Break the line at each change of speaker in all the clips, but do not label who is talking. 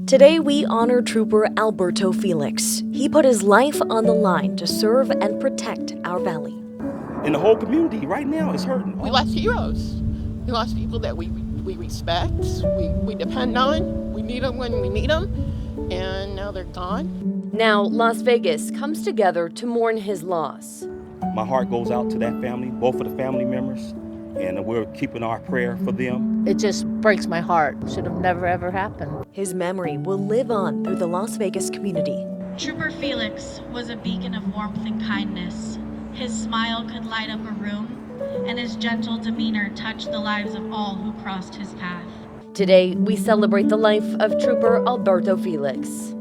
Today, we honor Trooper Alberto Felix. He put his life on the line to serve and protect our valley.
And the whole community right now is hurting.
We lost heroes. We lost people that we respect, we depend on. We need them when we need them, and now they're gone.
Now, Las Vegas comes together to mourn his loss.
My heart goes out to that family, both of the family members, and we're keeping our prayer for them.
It just breaks my heart. Should have never, ever happened.
His memory will live on through the Las Vegas community.
Trooper Felix was a beacon of warmth and kindness. His smile could light up a room, and his gentle demeanor touched the lives of all who crossed his path.
Today, we celebrate the life of Trooper Alberto Felix.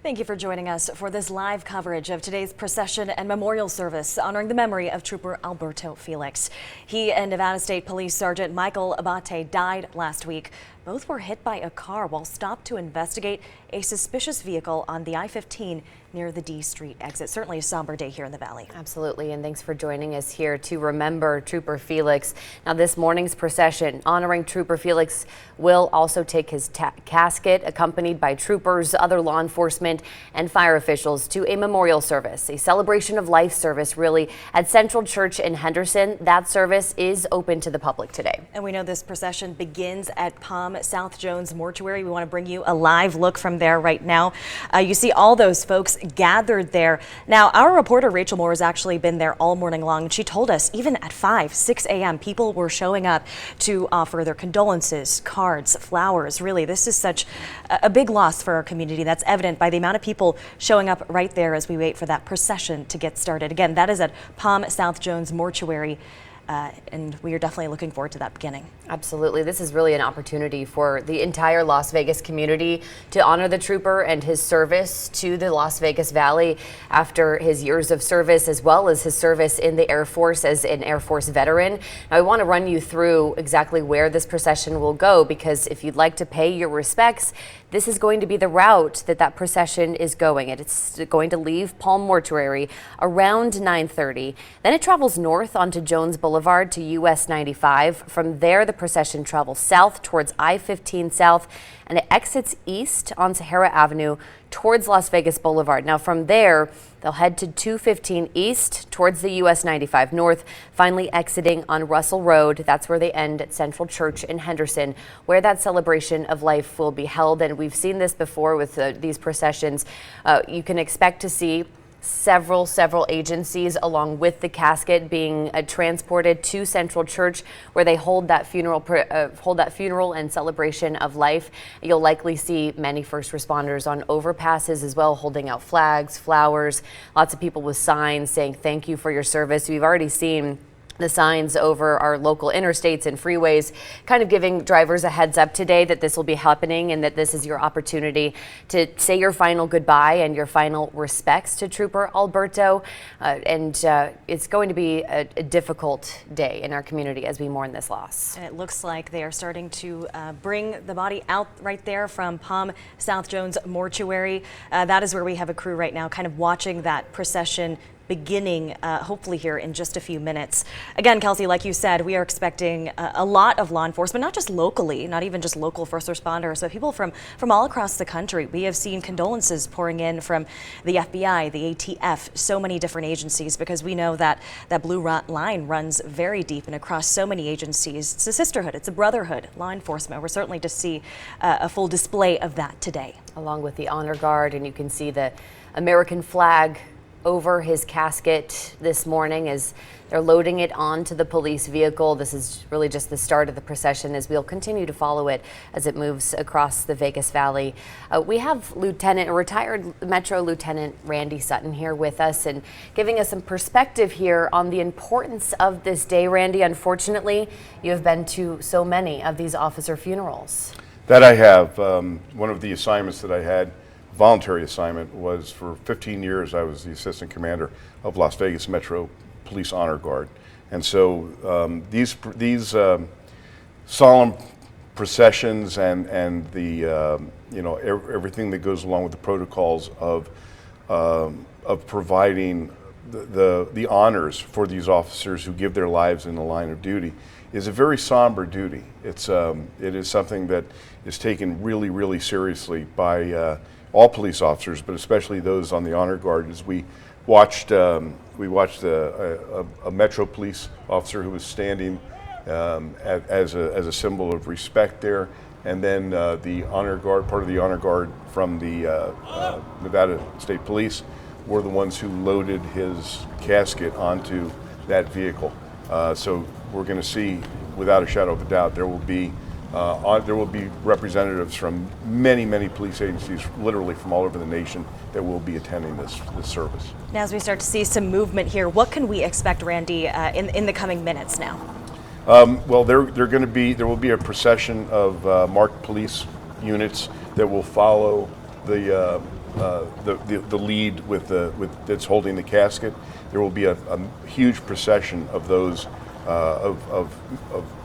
Thank you for joining us for this live coverage of today's procession and memorial service honoring the memory of Trooper Alberto Felix. He and Nevada State Police Sergeant Michael Abate died last week. Both were hit by a car while stopped to investigate a suspicious vehicle on the I-15 near the D Street exit. Certainly a somber day here in the Valley.
Absolutely, and thanks for joining us here to remember Trooper Felix. Now, this morning's procession honoring Trooper Felix will also take his casket, accompanied by troopers, other law enforcement, and fire officials, to a memorial service, a celebration of life service, really, at Central Church in Henderson. That service is open to the public today.
And we know this procession begins at Palm South Jones Mortuary. We want to bring you a live look from there right now. You see all those folks gathered there. Now, our reporter Rachel Moore has actually been there all morning long, and she told us even at 6 a.m. people were showing up to offer their condolences, cards, flowers. Really, this is such a big loss for our community. That's evident by the amount of people showing up right there as we wait for that procession to get started. Again, that is at Palm South Jones Mortuary. And we are definitely looking forward to that beginning.
Absolutely. This is really an opportunity for the entire Las Vegas community to honor the trooper and his service to the Las Vegas Valley after his years of service, as well as his service in the Air Force as an Air Force veteran. Now, I want to run you through exactly where this procession will go, because if you'd like to pay your respects, this is going to be the route that procession is going. It's going to leave Palm Mortuary around 9:30. Then it travels north onto Jones Boulevard to US 95. From there, the procession travels south towards I-15 South, and it exits east on Sahara Avenue towards Las Vegas Boulevard. Now, from there, they'll head to 215 East towards the US 95 North, finally exiting on Russell Road. That's where they end at Central Church in Henderson, where that celebration of life will be held. And we've seen this before with these processions. You can expect to see several agencies along with the casket being transported to Central Church, where they hold that funeral and celebration of life. You'll likely see many first responders on overpasses as well, holding out flags, flowers, lots of people with signs saying thank you for your service. We've already seen the signs over our local interstates and freeways, kind of giving drivers a heads up today that this will be happening and that this is your opportunity to say your final goodbye and your final respects to Trooper Alberto. It's going to be a difficult day in our community as we mourn this loss.
And it looks like they are starting to bring the body out right there from Palm South Jones Mortuary. That is where we have a crew right now kind of watching that procession beginning hopefully here in just a few minutes. Again, Kelsey, like you said, we are expecting a lot of law enforcement, not just locally, not even just local first responders, but people from all across the country. We have seen condolences pouring in from the FBI, the ATF, so many different agencies, because we know that that blue line runs very deep and across so many agencies. It's a sisterhood, it's a brotherhood, law enforcement. We're certainly to see a full display of that today.
Along with the honor guard, and you can see the American flag over his casket this morning as they're loading it onto the police vehicle. This is really just the start of the procession, as we'll continue to follow it as it moves across the Vegas Valley. We have retired Metro Lieutenant Randy Sutton here with us and giving us some perspective here on the importance of this day. Randy, unfortunately, you have been to so many of these officer funerals.
That I have. One of the assignments that I had, voluntary assignment, was for 15 years I was the assistant commander of Las Vegas Metro Police Honor Guard. And so these solemn processions and the everything that goes along with the protocols of providing the honors for these officers who give their lives in the line of duty is a very somber duty. It is something that is taken really, really seriously by all police officers, but especially those on the honor guard. As we watched a Metro police officer who was standing as a symbol of respect there, and then the honor guard, part of the honor guard from the Nevada State Police, were the ones who loaded his casket onto that vehicle. So we're going to see, without a shadow of a doubt, there will be representatives from many, many police agencies, literally from all over the nation, that will be attending this service.
Now, as we start to see some movement here, what can we expect, Randy, in the coming minutes now?
Well, there will be a procession of marked police units that will follow the lead that's holding the casket. There will be a huge procession of those of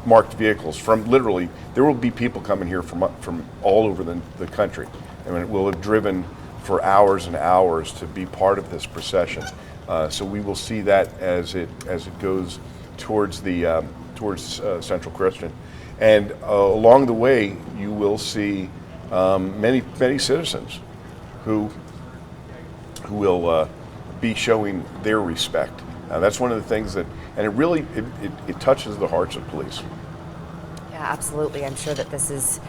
marked vehicles from literally. There will be people coming here from all over the country. I mean, it will have driven for hours and hours to be part of this procession. So we will see that as it goes towards Central Christian, and along the way you will see many citizens who will be showing their respect. That's one of the things that, and it really it touches the hearts of police.
Yeah, absolutely. I'm sure that this is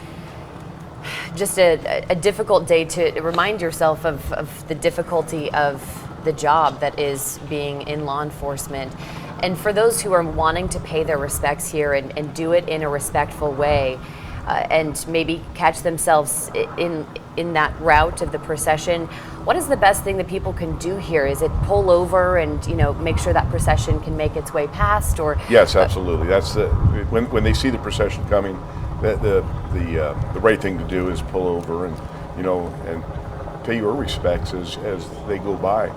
just a difficult day to remind yourself of the difficulty of the job that is being in law enforcement. And for those who are wanting to pay their respects here and do it in a respectful way, and maybe catch themselves in that route of the procession, what is the best thing that people can do here? Is it pull over and make sure that procession can make its way past? Or
yes, absolutely. That's when they see the procession coming, the right thing to do is pull over and and pay your respects as they go by.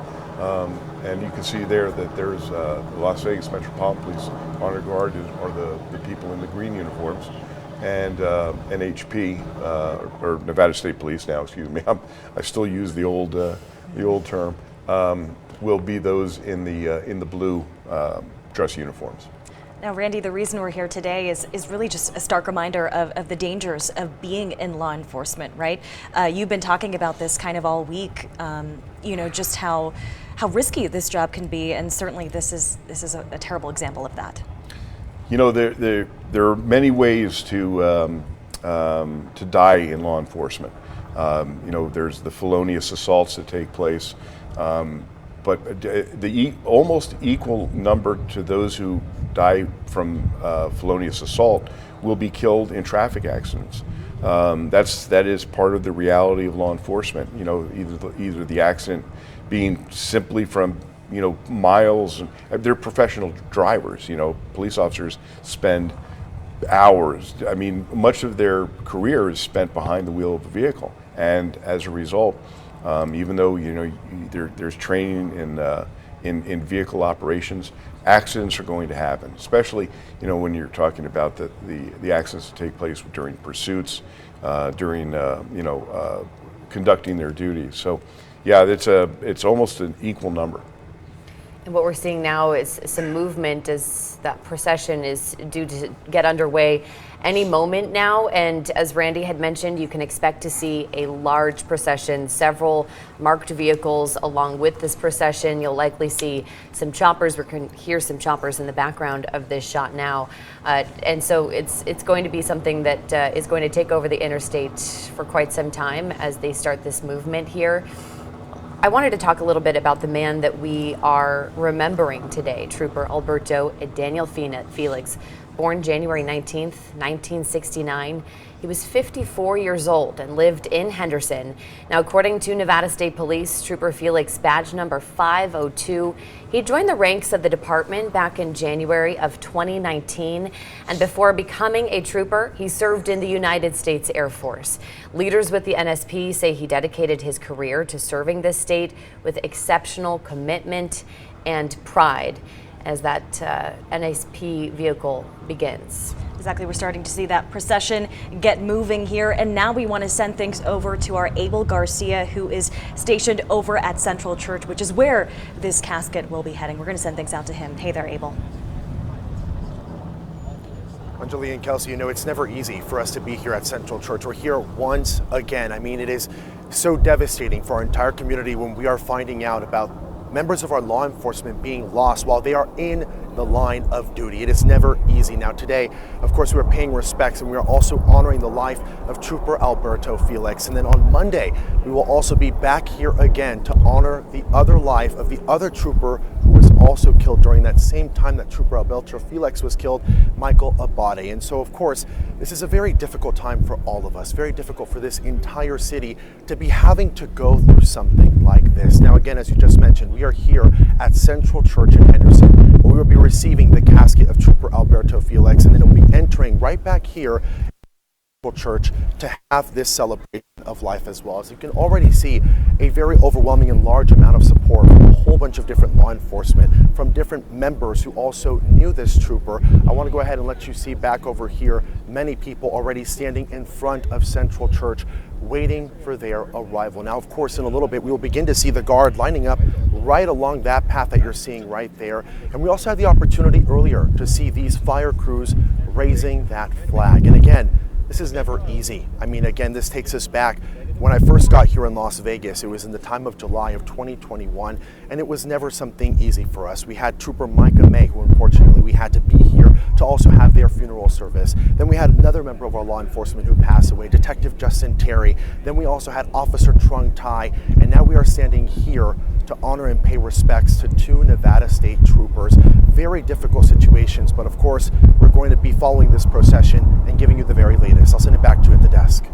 And you can see there that there's the Las Vegas Metropolitan Police Honor Guard are the people in the green uniforms, and NHP or Nevada State Police now, excuse me. I still use the old term. Will be those in the blue dress uniforms.
Now, Randy, the reason we're here today is really just a stark reminder of the dangers of being in law enforcement, right? You've been talking about this kind of all week, just how risky this job can be, and certainly this is a terrible example of that.
There are many ways to die in law enforcement. There's the felonious assaults that take place, but the almost equal number to those who die from felonious assault will be killed in traffic accidents. That is part of the reality of law enforcement. Either the accident being simply from miles. They're professional drivers. Police officers spend hours. I mean, much of their career is spent behind the wheel of a vehicle, and as a result, even though there's training in vehicle operations, accidents are going to happen. Especially when you're talking about the accidents that take place during pursuits, during conducting their duties. So, yeah, it's almost an equal number.
And what we're seeing now is some movement as that procession is due to get underway any moment now. And as Randy had mentioned, you can expect to see a large procession, several marked vehicles along with this procession. You'll likely see some choppers. We can hear some choppers in the background of this shot now. And so it's going to be something that is going to take over the interstate for quite some time as they start this movement here. I wanted to talk a little bit about the man that we are remembering today, Trooper Alberto Felix, born January 19th, 1969. He was 54 years old and lived in Henderson. Now, according to Nevada State Police, Trooper Felix, badge number 502, he joined the ranks of the department back in January of 2019. And before becoming a trooper, he served in the United States Air Force. Leaders with the NSP say he dedicated his career to serving this state with exceptional commitment and pride as that NSP vehicle begins.
Exactly, we're starting to see that procession get moving here, and now we want to send things over to our Abel Garcia, who is stationed over at Central Church, which is where this casket will be heading. We're going to send things out to him. Hey there, Abel.
Anjali and Kelsey, you know, it's never easy for us to be here at Central Church. We're here once again. I mean, it is so devastating for our entire community when we are finding out about members of our law enforcement being lost while they are in the line of duty. It is never easy. Now today, of course, we are paying respects and we are also honoring the life of Trooper Alberto Felix. And then on Monday, we will also be back here again to honor the other life of the other trooper who was also killed during that same time that Trooper Alberto Felix was killed, Michael Abate. And so, of course, this is a very difficult time for all of us, very difficult for this entire city to be having to go through something like this. Now, again, as you just mentioned, we are here at Central Church in Henderson, where we will be receiving the casket of Trooper Alberto Felix, and then it will be entering right back here Church to have this celebration of life as well. As you can already see, a very overwhelming and large amount of support from a whole bunch of different law enforcement, from different members who also knew this trooper. I want to go ahead and let you see back over here many people already standing in front of Central Church waiting for their arrival. Now, of course, in a little bit we will begin to see the guard lining up right along that path that you're seeing right there. And we also had the opportunity earlier to see these fire crews raising that flag. And again, this is never easy. I mean, again, this takes us back. When I first got here in Las Vegas, it was in the time of July of 2021, and it was never something easy for us. We had Trooper Micah May, who unfortunately we had to be here to also have their funeral service. Then we had another member of our law enforcement who passed away, Detective Justin Terry. Then we also had Officer Trung Tai, and now we are standing here to honor and pay respects to two Nevada State troopers. Very difficult situations, but of course, we're going to be following this procession and giving you the very latest. I'll send it back to you at the desk.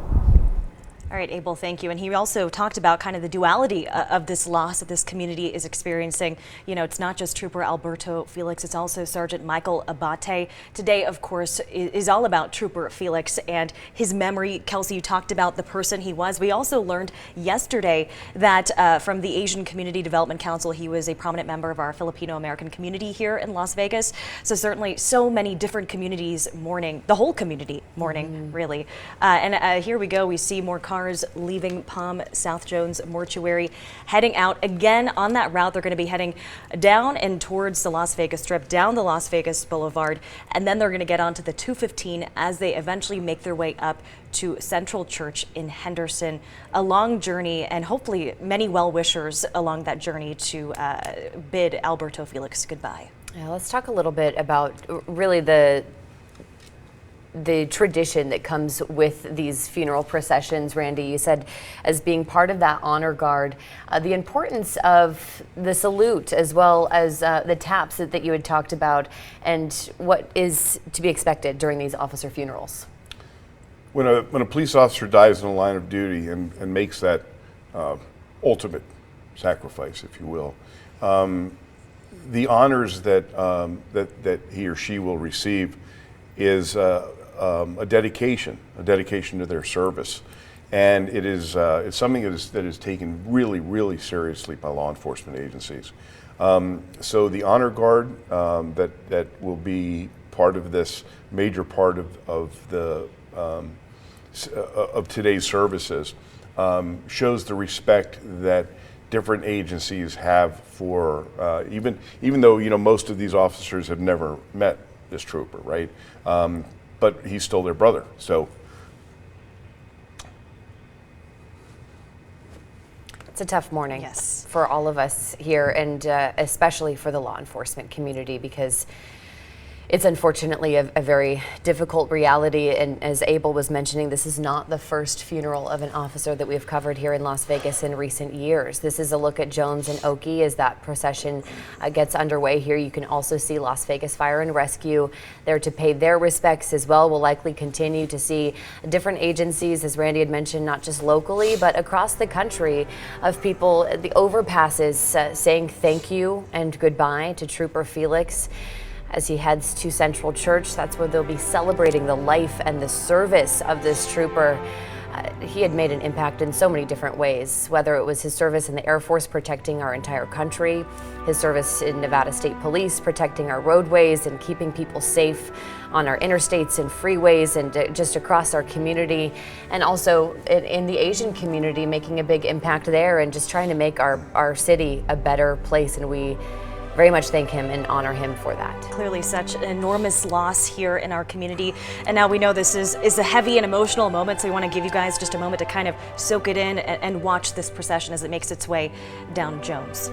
All right, Abel, thank you. And he also talked about kind of the duality of this loss that this community is experiencing. You know, it's not just Trooper Alberto Felix, it's also Sergeant Michael Abate. Today, of course, is all about Trooper Felix and his memory. Kelsey, you talked about the person he was. We also learned yesterday that from the Asian Community Development Council, he was a prominent member of our Filipino-American community here in Las Vegas. So certainly so many different communities mourning, the whole community mourning, really. And here we go, we see more cars leaving Palm South Jones Mortuary, heading out again on that route. They're going to be heading down and towards the Las Vegas Strip, down the Las Vegas Boulevard, and then they're going to get onto the 215 as they eventually make their way up to Central Church in Henderson. A long journey, and hopefully many well-wishers along that journey to bid Alberto Felix goodbye.
Yeah, let's talk a little bit about really the tradition that comes with these funeral processions. Randy, you said as being part of that honor guard, the importance of the salute as well as the taps that you had talked about, and what is to be expected during these officer funerals.
When a police officer dies in the line of duty and makes that ultimate sacrifice, if you will, the honors that he or she will receive is a dedication to their service, and it's something that is taken really, really seriously by law enforcement agencies. So the honor guard that will be part of this major part of today's services shows the respect that different agencies have for even though most of these officers have never met this trooper, right? But he's still their brother. So
it's a tough morning,
yes,
for all of us here, and especially for the law enforcement community, because it's unfortunately a very difficult reality. And as Abel was mentioning, this is not the first funeral of an officer that we've covered here in Las Vegas in recent years. This is a look at Jones and Oakey as that procession gets underway here. You can also see Las Vegas Fire and Rescue there to pay their respects as well. We'll likely continue to see different agencies, as Randy had mentioned, not just locally, but across the country, of people, the overpasses, saying thank you and goodbye to Trooper Felix as he heads to Central Church. That's where they'll be celebrating the life and the service of this trooper. he had made an impact in so many different ways, whether it was his service in the Air Force protecting our entire country, his service in Nevada State Police protecting our roadways and keeping people safe on our interstates and freeways and just across our community, and also in the Asian community, making a big impact there and just trying to make our city a better place. And we very much thank him and honor him for that.
Clearly such an enormous loss here in our community. And now we know this is a heavy and emotional moment, so we want to give you guys just a moment to kind of soak it in and watch this procession as it makes its way down Jones.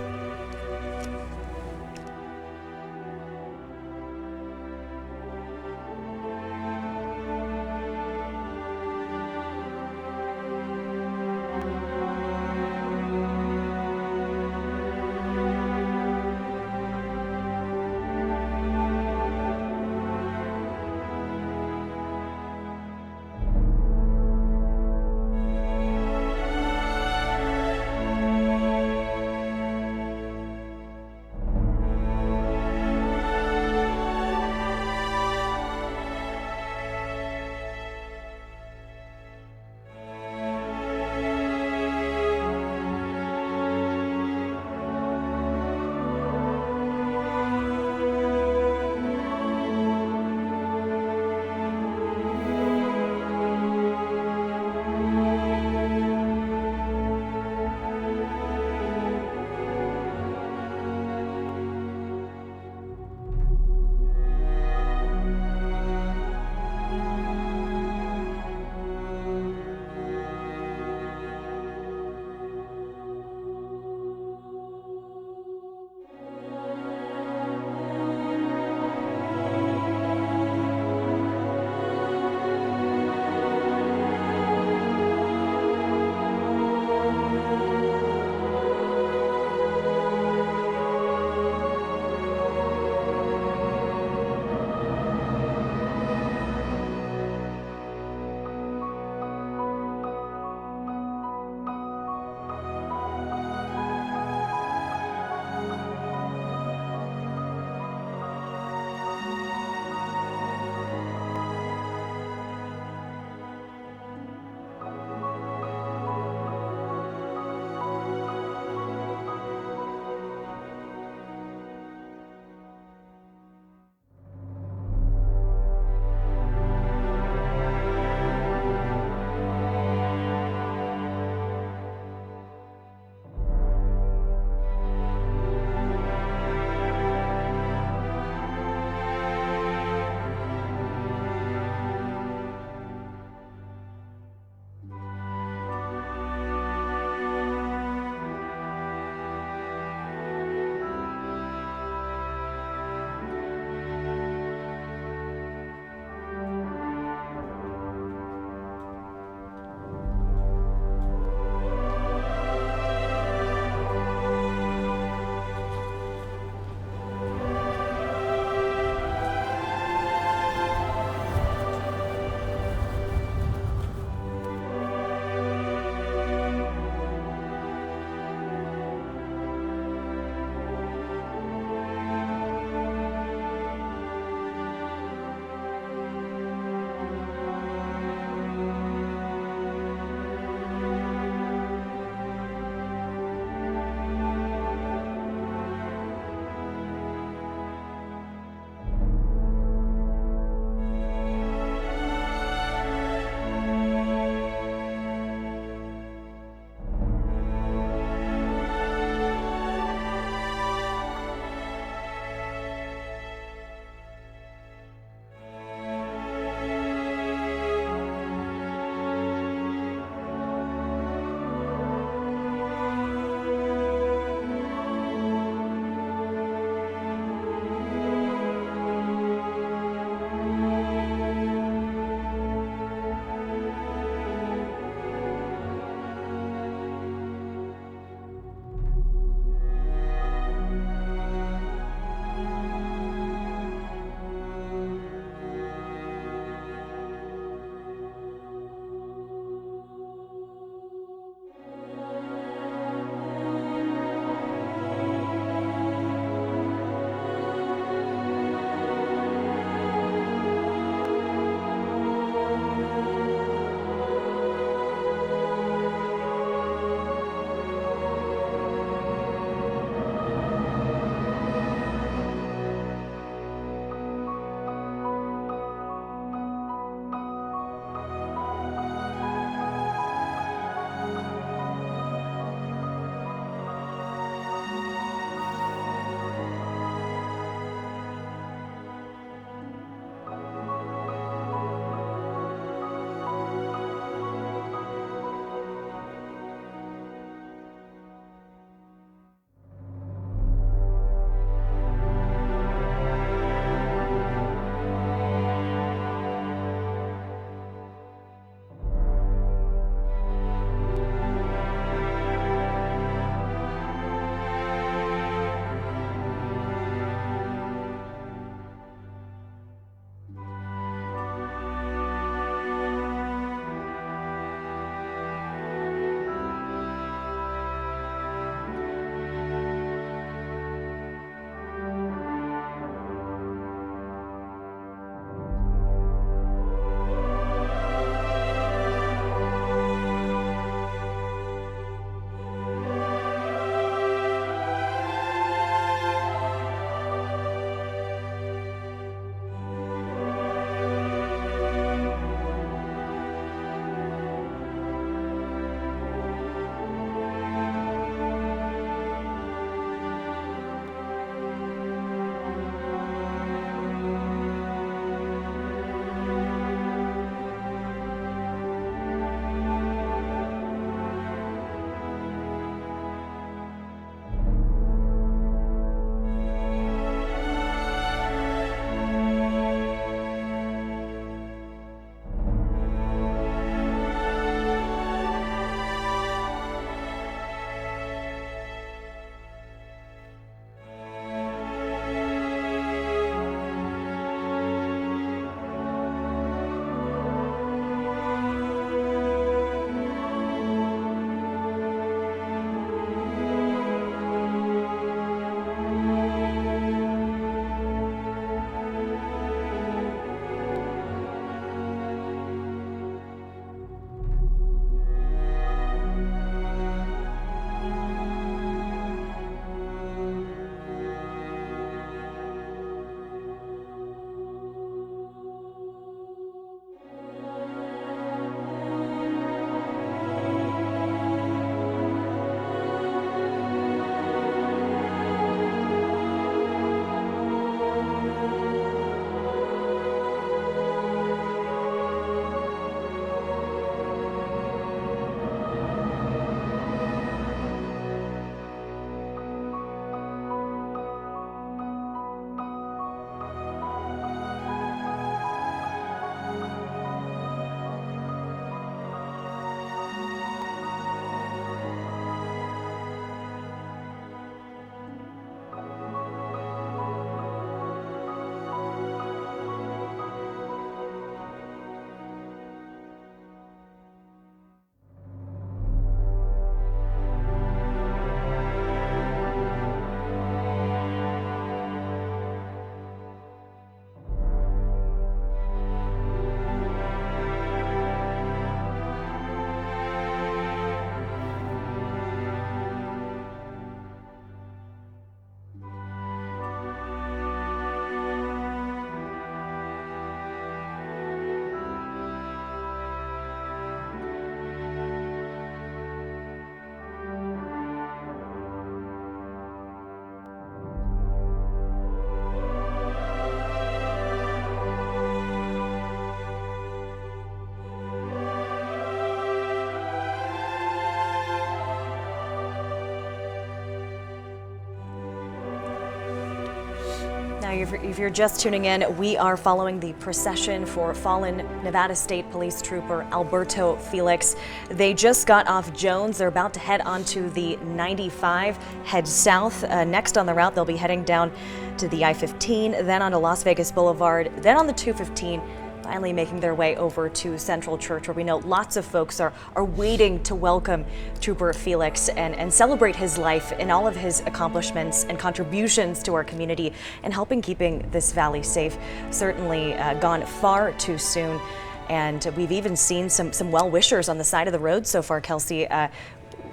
If you're just tuning in, we are following the procession for fallen Nevada State Police Trooper Alberto Felix. They just got off Jones. They're about to head onto the 95, head south. Next on the route, they'll be heading down to the I-15, then onto Las Vegas Boulevard, then on the 215, finally making their way over to Central Church, where we know lots of folks are waiting to welcome Trooper Felix and celebrate his life and all of his accomplishments and contributions to our community and helping keeping this valley safe. Certainly gone far too soon. And we've even seen some well-wishers on the side of the road so far, Kelsey,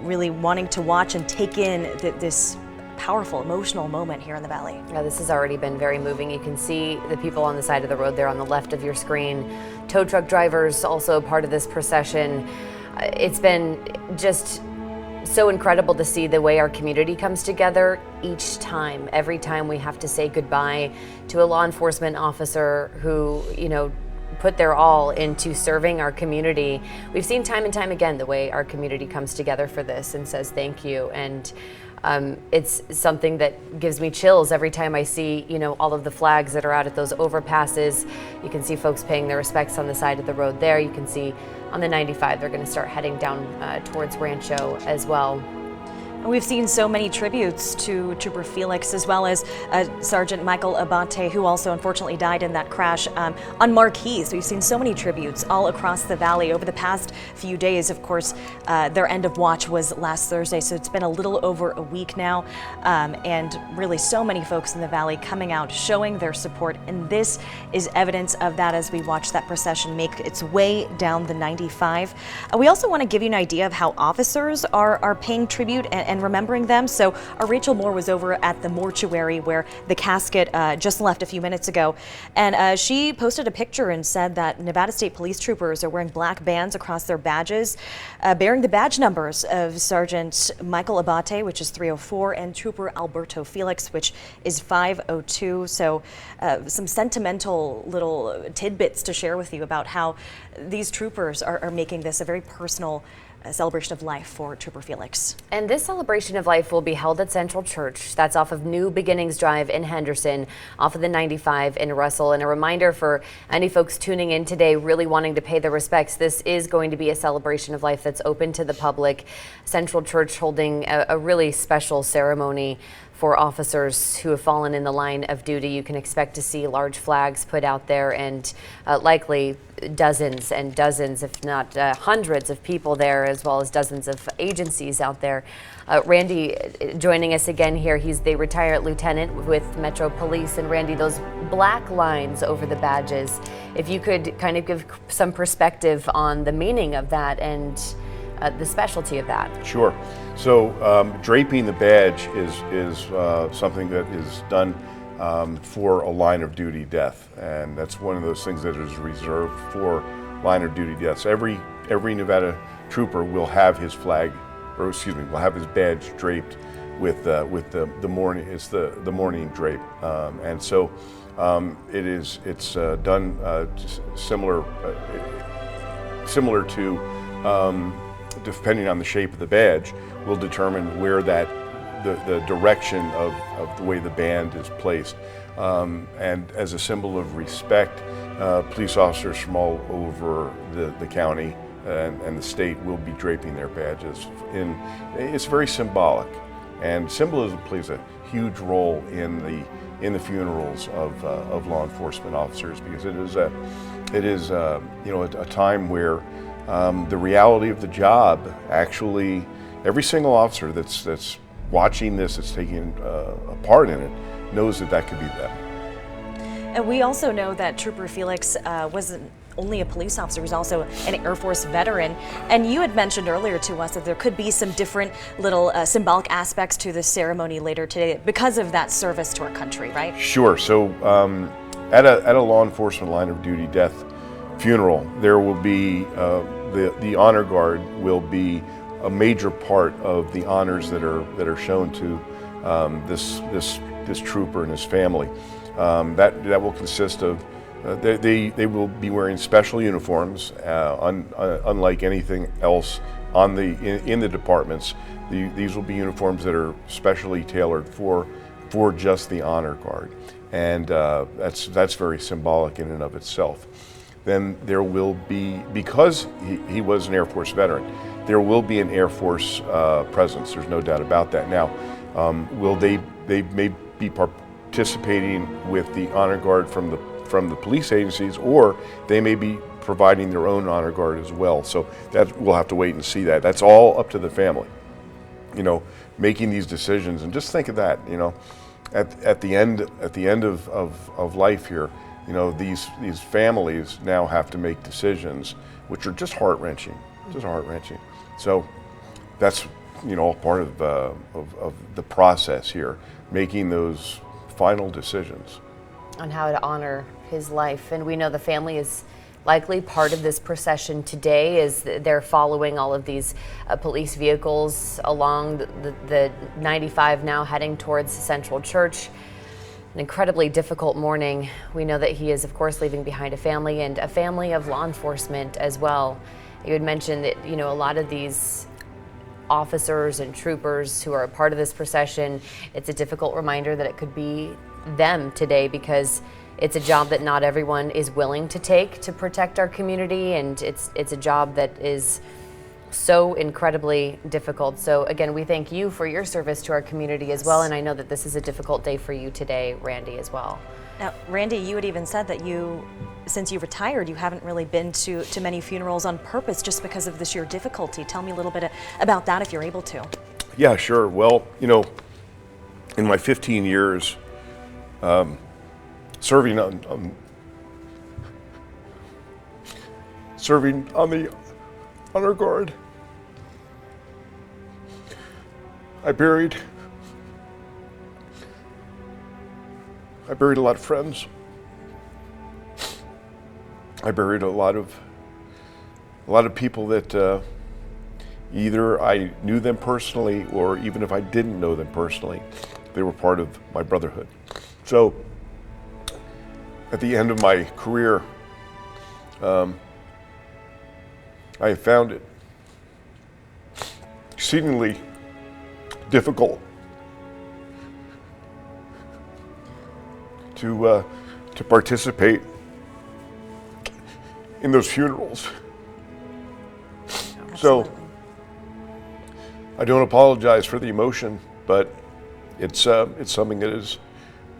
really wanting to watch and take in this powerful, emotional moment here in the valley.
Yeah, this has already been very moving. You can see the people on the side of the road there on the left of your screen. Tow truck drivers also part of this procession. It's been just so incredible to see the way our community comes together each time. Every time we have to say goodbye to a law enforcement officer who, put their all into serving our community. We've seen time and time again the way our community comes together for this and says thank you. And it's something that gives me chills every time I see, all of the flags that are out at those overpasses. You can see folks paying their respects on the side of the road there. You can see on the 95, they're going to start heading down towards Rancho as well.
We've seen so many tributes to Trooper Felix, as well as Sergeant Michael Abate, who also unfortunately died in that crash on Marquis. We've seen so many tributes all across the valley over the past few days. Of course, their end of watch was last Thursday, so it's been a little over a week now. And really so many folks in the valley coming out, showing their support. And this is evidence of that as we watch that procession make its way down the 95. We also want to give you an idea of how officers are paying tribute and remembering them. So Rachel Moore was over at the mortuary where the casket just left a few minutes ago. And she posted a picture and said that Nevada State Police troopers are wearing black bands across their badges, bearing the badge numbers of Sergeant Michael Abate, which is 304, and Trooper Alberto Felix, which is 502. So some sentimental little tidbits to share with you about how these troopers are making this a very personal celebration of life for Trooper Felix.
And this celebration of life will be held at Central Church. That's off of New Beginnings Drive in Henderson, off of the 95 in Russell. And a reminder for any folks tuning in today, really wanting to pay their respects, this is going to be a celebration of life that's open to the public. Central Church holding a really special ceremony for officers who have fallen in the line of duty. You can expect to see large flags put out there and likely dozens and dozens, if not hundreds of people there, as well as dozens of agencies out there. Randy joining us again here. He's the retired lieutenant with Metro Police. And Randy, those black lines over the badges, if you could kind of give some perspective on the meaning of that and the specialty of that.
Sure. So draping the badge is something that is done for a line of duty death, and that's one of those things that is reserved for line of duty deaths. Every Nevada trooper will have his flag, or excuse me, will have his badge draped with the mourning. It's the mourning drape, and so it's done similar to. Depending on the shape of the badge, will determine where the direction of the way the band is placed. And as a symbol of respect, police officers from all over the county and the state will be draping their badges. It's very symbolic, and symbolism plays a huge role in the funerals of law enforcement officers, because it is a time where the reality of the job, actually, every single officer that's watching this, that's taking a part in it, knows that could be them.
And we also know that Trooper Felix wasn't only a police officer, he was also an Air Force veteran. And you had mentioned earlier to us that there could be some different little symbolic aspects to the ceremony later today because of that service to our country, right?
Sure. So at a law enforcement line of duty death funeral, there will be the honor guard will be a major part of the honors that are shown to this trooper and his family. That will consist of they will be wearing special uniforms, unlike anything else in the departments. These will be uniforms that are specially tailored for just the honor guard. and that's very symbolic in and of itself. Then there will be, because he was an Air Force veteran, there will be an Air Force presence. There's no doubt about that. Now, will they may be participating with the honor guard from the police agencies, or they may be providing their own honor guard as well. So that we'll have to wait and see that. That's all up to the family, you know, making these decisions. And just think of that, you know, at the end of life here, you know, these families now have to make decisions which are just heart-wrenching, So that's, you know, all part of the process here, making those final decisions
on how to honor his life. And we know the family is likely part of this procession today, as they're following all of these police vehicles along the 95 now, heading towards Central Church. An incredibly difficult morning. We know that he is, of course, leaving behind a family, and a family of law enforcement as well. You had mentioned that, you know, a lot of these officers and troopers who are a part of this procession, it's a difficult reminder that it could be them today, because it's a job that not everyone is willing to take to protect our community, and it's a job that is so incredibly difficult. So again, we thank you for your service to our community as well, and I know that this is a difficult day for you today, Randy, as well.
Now, Randy, you had even said that since you retired, you haven't really been to many funerals on purpose just because of the sheer difficulty. Tell me a little bit about that if you're able to.
Yeah, sure. Well, you know, in my 15 years serving on the honor guard, I buried a lot of friends. I buried a lot of people that either I knew them personally, or even if I didn't know them personally, they were part of my brotherhood. So at the end of my career, I found it exceedingly difficult to participate in those funerals.
Absolutely.
So I don't apologize for the emotion, but it's something that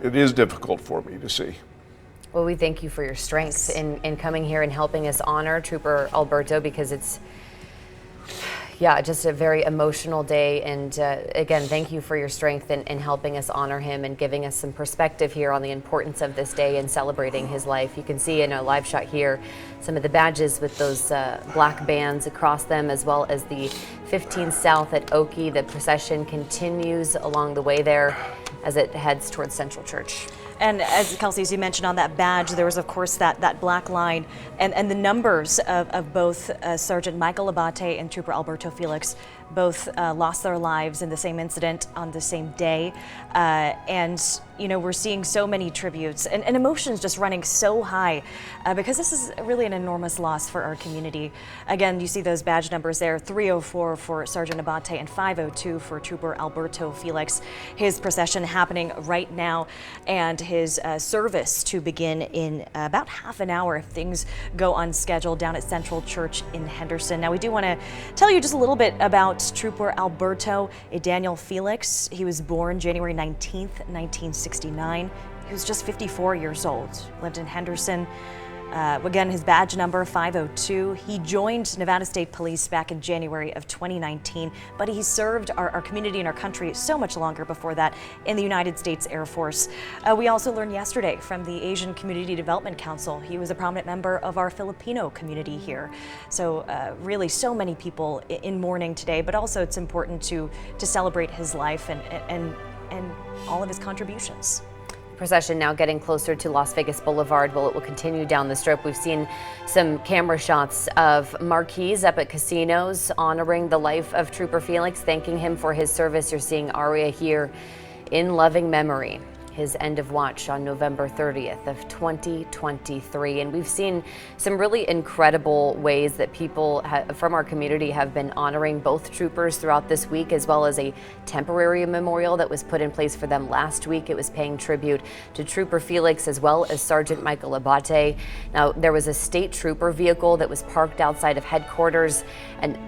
is difficult for me to see.
Well, we thank you for your strength in coming here and helping us honor Trooper Alberto, because it's, yeah, just a very emotional day. And again, thank you for your strength in helping us honor him and giving us some perspective here on the importance of this day and celebrating his life. You can see in a live shot here some of the badges with those black bands across them, as well as the 15 South at Oki. The procession continues along the way there as it heads towards Central Church.
And as Kelsey, as you mentioned on that badge, there was of course that black line and the numbers of both Sergeant Michael Abate and Trooper Alberto Felix. Both lost their lives in the same incident on the same day. And, you know, we're seeing so many tributes and emotions just running so high because this is really an enormous loss for our community. Again, you see those badge numbers there, 304 for Sergeant Abate and 502 for Trooper Alberto Felix. His procession happening right now, and his service to begin in about half an hour if things go on schedule down at Central Church in Henderson. Now, we do want to tell you just a little bit about Trooper Alberto Daniel Felix. He was born January 19th, 1969. He was just 54 years old, lived in Henderson. Again, his badge number 502. He joined Nevada State Police back in January of 2019, but he served our community and our country so much longer before that in the United States Air Force. We also learned yesterday from the Asian Community Development Council, he was a prominent member of our Filipino community here. So really so many people in mourning today, but also it's important to celebrate his life and all of his contributions.
Procession now getting closer to Las Vegas Boulevard. Well, it will continue down the strip. We've seen some camera shots of marquees up at casinos honoring the life of Trooper Felix, thanking him for his service. You're seeing Aria here in loving memory. his end of watch on November 30th of 2023. And we've seen some really incredible ways that people from our community have been honoring both troopers throughout this week, as well as a temporary memorial that was put in place for them last week. It was paying tribute to Trooper Felix as well as Sergeant Michael Abate. Now, there was a state trooper vehicle that was parked outside of headquarters, and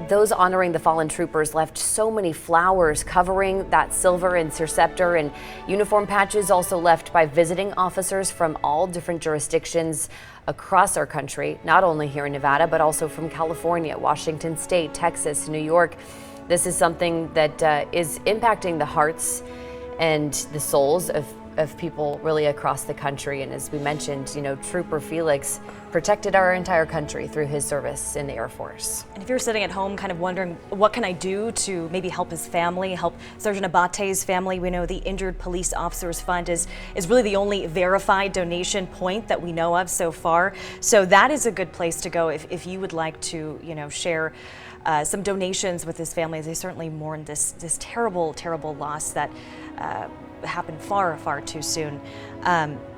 those honoring the fallen troopers left so many flowers covering that silver interceptor, and uniform patches also left by visiting officers from all different jurisdictions across our country, not only here in Nevada, but also from California, Washington State, Texas, New York. This is something that is impacting the hearts and the souls of people really across the country. And as we mentioned, Trooper Felix protected our entire country through his service in the Air Force.
And if you're sitting at home kind of wondering, what can I do to maybe help his family, help Sergeant Abate's family? We know the Injured Police Officers Fund is really the only verified donation point that we know of so far. So that is a good place to go if you would like to, share some donations with his family. They certainly mourn this terrible, terrible loss that happened far, far too soon.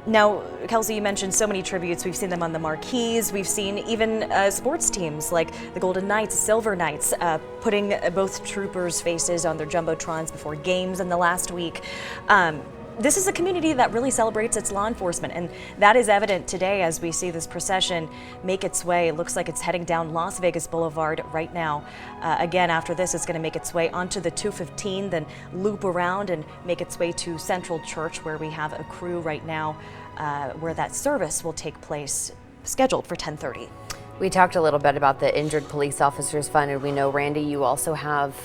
Now, Kelsey, you mentioned so many tributes. We've seen them on the marquees. We've seen even sports teams like the Golden Knights, Silver Knights, putting both troopers' faces on their jumbotrons before games in the last week. This is a community that really celebrates its law enforcement, and that is evident today as we see this procession make its way. It looks like it's heading down Las Vegas Boulevard right now. Again, after this, it's going to make its way onto the 215, then loop around and make its way to Central Church, where we have a crew right now where that service will take place, scheduled for 10:30.
We talked a little bit about the Injured Police Officers Fund, and we know, Randy, you also have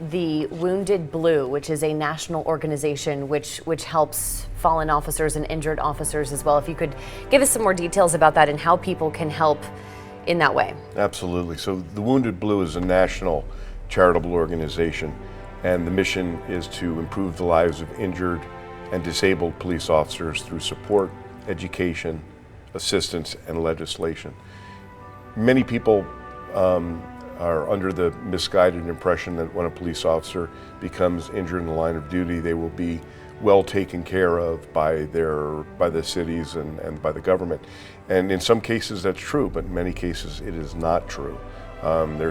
the Wounded Blue, which is a national organization which helps fallen officers and injured officers as well. If you could give us some more details about that and how people can help in that way.
Absolutely. So the Wounded Blue is a national charitable organization, and the mission is to improve the lives of injured and disabled police officers through support, education, assistance, and legislation. Many people are under the misguided impression that when a police officer becomes injured in the line of duty, they will be well taken care of by the cities and by the government. And in some cases that's true, but in many cases it is not true. There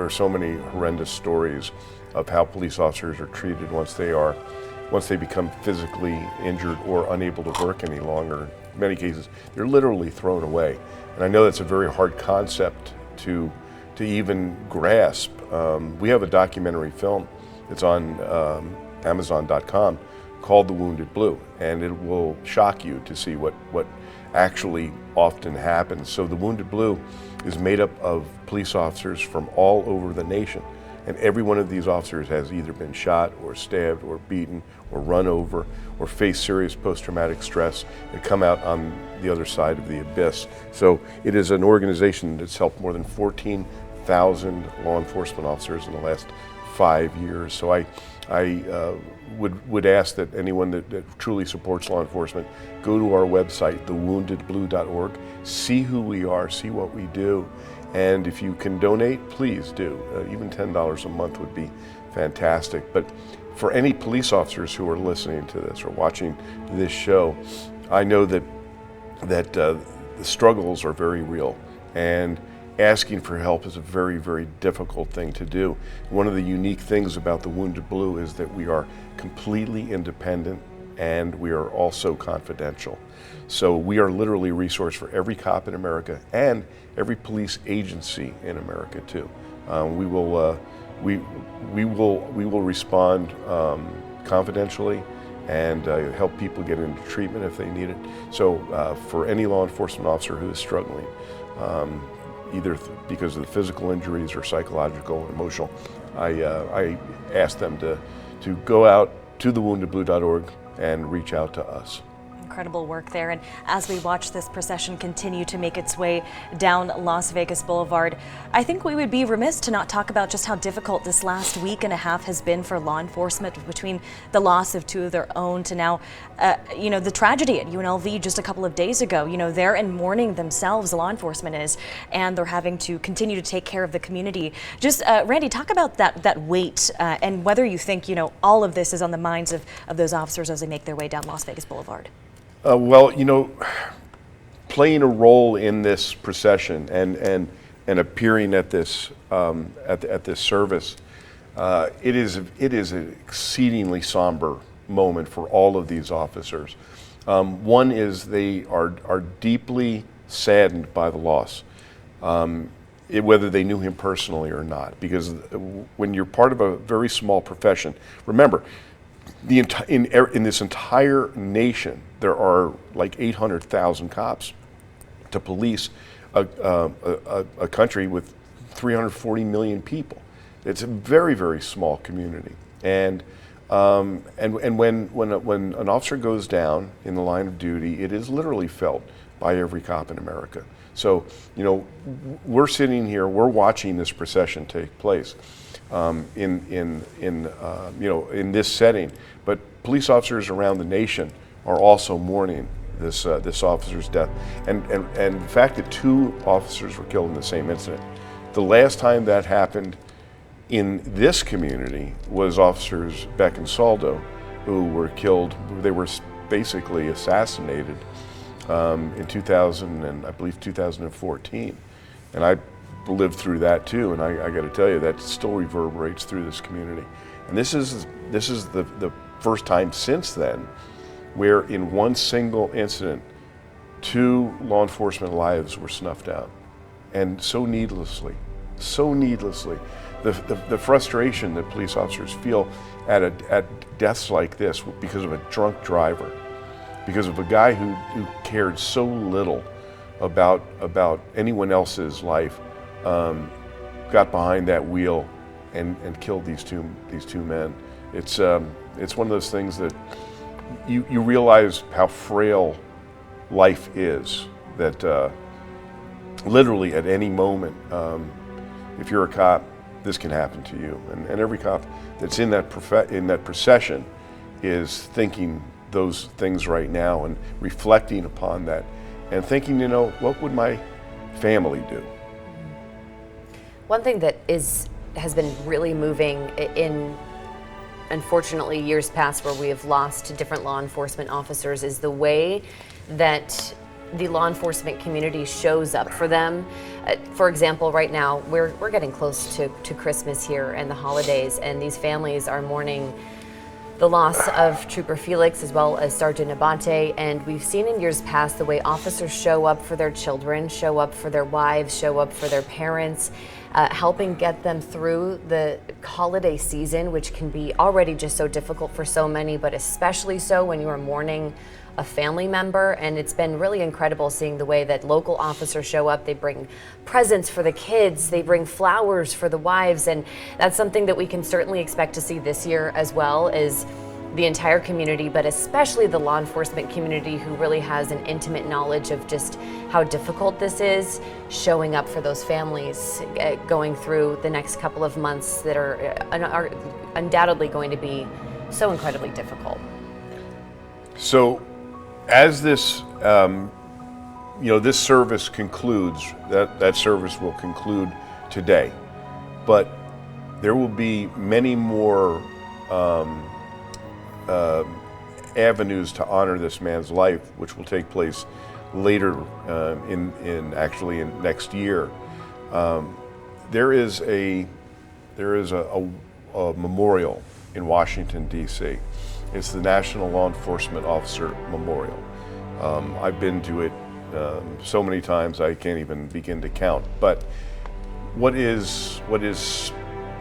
are so many horrendous stories of how police officers are treated once they become physically injured or unable to work any longer. In many cases, they're literally thrown away. And I know that's a very hard concept to even grasp. We have a documentary film. It's on Amazon.com called The Wounded Blue, and it will shock you to see what actually often happens. So The Wounded Blue is made up of police officers from all over the nation, and every one of these officers has either been shot or stabbed or beaten or run over or faced serious post-traumatic stress and come out on the other side of the abyss. So it is an organization that's helped more than 14,000 law enforcement officers in the last 5 years. So I would ask that anyone that truly supports law enforcement go to our website, thewoundedblue.org, see who we are, see what we do, and if you can donate, please do. Even $10 a month would be fantastic. But for any police officers who are listening to this or watching this show, I know that the struggles are very real, and asking for help is a very, very difficult thing to do. One of the unique things about the Wounded Blue is that we are completely independent and we are also confidential. So we are literally a resource for every cop in America and every police agency in America too. We will respond confidentially and help people get into treatment if they need it. So for any law enforcement officer who is struggling, either because of the physical injuries or psychological or emotional, I ask them to go out to thewoundedblue.org and reach out to us.
incredible work there. And as we watch this procession continue to make its way down Las Vegas Boulevard, I think we would be remiss to not talk about just how difficult this last week and a half has been for law enforcement, between the loss of two of their own to now, the tragedy at UNLV just a couple of days ago. They're in mourning themselves, law enforcement is, and they're having to continue to take care of the community. Just, Randy, talk about that weight and whether you think, all of this is on the minds of those officers as they make their way down Las Vegas Boulevard.
Playing a role in this procession and appearing at this at this service, it is an exceedingly somber moment for all of these officers. One is they are deeply saddened by the loss, whether they knew him personally or not, because when you're part of a very small profession, remember, in this entire nation, there are like 800,000 cops to police a country with 340 million people. It's a very, very small community, and when an officer goes down in the line of duty, it is literally felt by every cop in America. So, we're sitting here, we're watching this procession take place in this setting, but police officers around the nation are also mourning this officer's death, and the fact that two officers were killed in the same incident. The last time that happened in this community was officers Beck and Saldo, who were killed. They were basically assassinated in 2014, and I lived through that too. And I got to tell you, that still reverberates through this community. And this is the first time since then where in one single incident, two law enforcement lives were snuffed out, and so needlessly. The frustration that police officers feel at deaths like this because of a drunk driver, because of a guy who cared so little about anyone else's life, got behind that wheel and killed these two men. It's one of those things that you realize how frail life is, that literally at any moment, if you're a cop, this can happen to you. And every cop that's in that procession is thinking those things right now and reflecting upon that and thinking, what would my family do?
One thing that has been really moving in, unfortunately, years past where we have lost different law enforcement officers is the way that the law enforcement community shows up for them. For example, right now, we're getting close to Christmas here and the holidays, and these families are mourning the loss of Trooper Felix as well as Sergeant Abate, and we've seen in years past the way officers show up for their children, show up for their wives, show up for their parents, helping get them through the holiday season, which can be already just so difficult for so many, but especially so when you are mourning a family member. And it's been really incredible seeing the way that local officers show up. They bring presents for the kids, they bring flowers for the wives, and that's something that we can certainly expect to see this year as well, as the entire community, but especially the law enforcement community, who really has an intimate knowledge of just how difficult this is, showing up for those families going through the next couple of months that are undoubtedly going to be so incredibly difficult.
So as this this service concludes, that service will conclude today, but there will be many more avenues to honor this man's life, which will take place later in next year. There is a memorial in Washington, D.C. It's the National Law Enforcement Officer Memorial. I've been to it so many times I can't even begin to count. But what is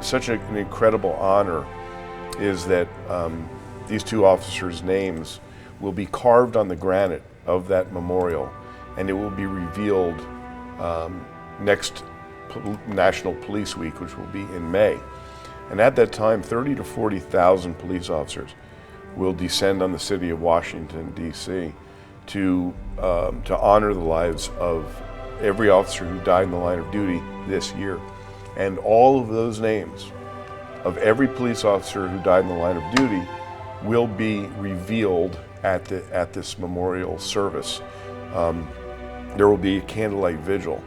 such an incredible honor is that these two officers' names will be carved on the granite of that memorial, and it will be revealed next National Police Week, which will be in May. And at that time, 30,000 to 40,000 police officers will descend on the city of Washington, D.C. to honor the lives of every officer who died in the line of duty this year. And all of those names of every police officer who died in the line of duty will be revealed at this memorial service. There will be a candlelight vigil,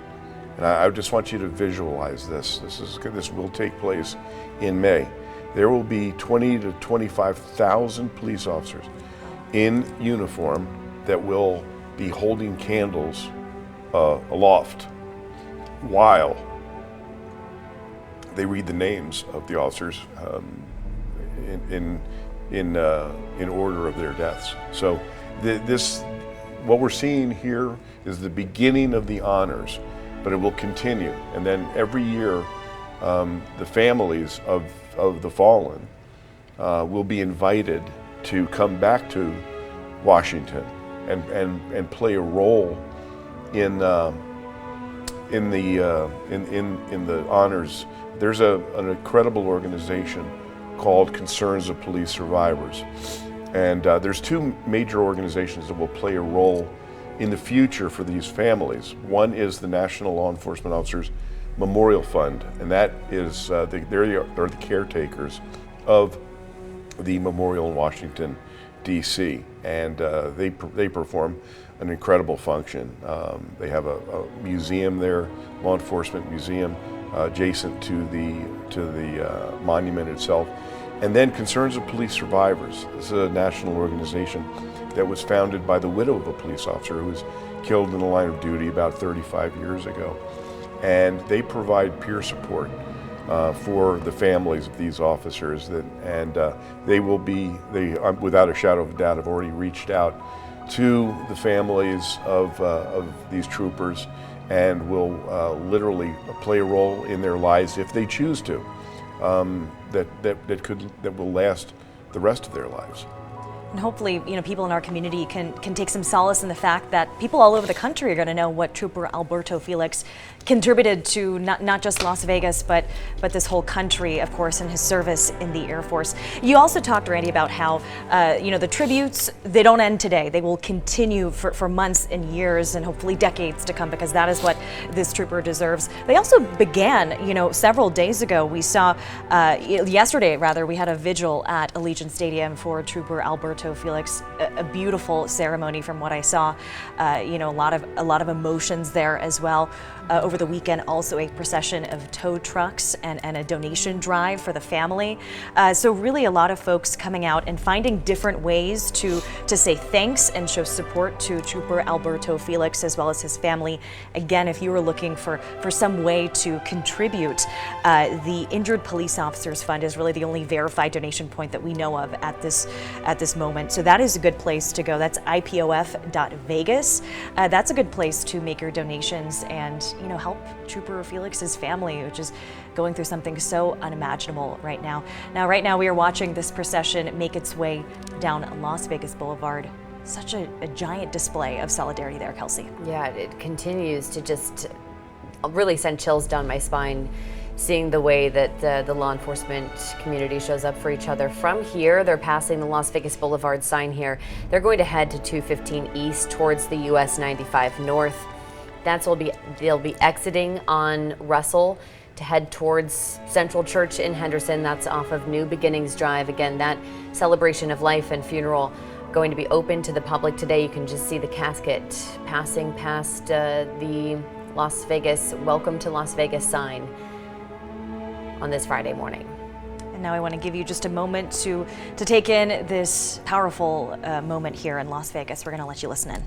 and I just want you to visualize this. This will take place in May. There will be 20 to 25,000 police officers in uniform that will be holding candles aloft while they read the names of the officers in order of their deaths. So what we're seeing here is the beginning of the honors, but it will continue. And then every year, the families of the fallen will be invited to come back to Washington and play a role in the honors. There's an incredible organization called Concerns of Police Survivors. And there's two major organizations that will play a role in the future for these families. One is the National Law Enforcement Officers Memorial Fund, and that is, they're the caretakers of the memorial in Washington, D.C. And they perform an incredible function. They have a museum there, law enforcement museum, adjacent to the monument itself. And then Concerns of Police Survivors. This is a national organization that was founded by the widow of a police officer who was killed in the line of duty about 35 years ago. And they provide peer support for the families of these officers. They without a shadow of a doubt, have already reached out to the families of these troopers and will literally play a role in their lives if they choose to. That will last the rest of their lives.
And hopefully, people in our community can take some solace in the fact that people all over the country are going to know what Trooper Alberto Felix contributed to not just Las Vegas, but this whole country, of course, in his service in the Air Force. You also talked, Randy, about how the tributes, they don't end today. They will continue for months and years and hopefully decades to come, because that is what this trooper deserves. They also began, several days ago. We saw yesterday, rather, we had a vigil at Allegiant Stadium for Trooper Alberto Felix. A beautiful ceremony from what I saw. A lot of emotions there as well. Over the weekend, also a procession of tow trucks and a donation drive for the family. So really a lot of folks coming out and finding different ways to say thanks and show support to Trooper Alberto Felix as well as his family. Again, if you were looking for some way to contribute, the Injured Police Officers Fund is really the only verified donation point that we know of at this moment. So that is a good place to go. That's ipof.vegas. That's a good place to make your donations and help Trooper Felix's family, which is going through something so unimaginable right now. Right now we are watching this procession make its way down Las Vegas Boulevard. Such a giant display of solidarity there, Kelsey.
Yeah, it continues to just really send chills down my spine, seeing the way that the law enforcement community shows up for each other. From here, they're passing the Las Vegas Boulevard sign here. They're going to head to 215 East towards the US 95 North. They'll be exiting on Russell to head towards Central Church in Henderson. That's off of New Beginnings Drive. Again, that celebration of life and funeral going to be open to the public today. You can just see the casket passing past the Las Vegas Welcome to Las Vegas sign on this Friday morning.
And now I want to give you just a moment to take in this powerful moment here in Las Vegas. We're going to let you listen in.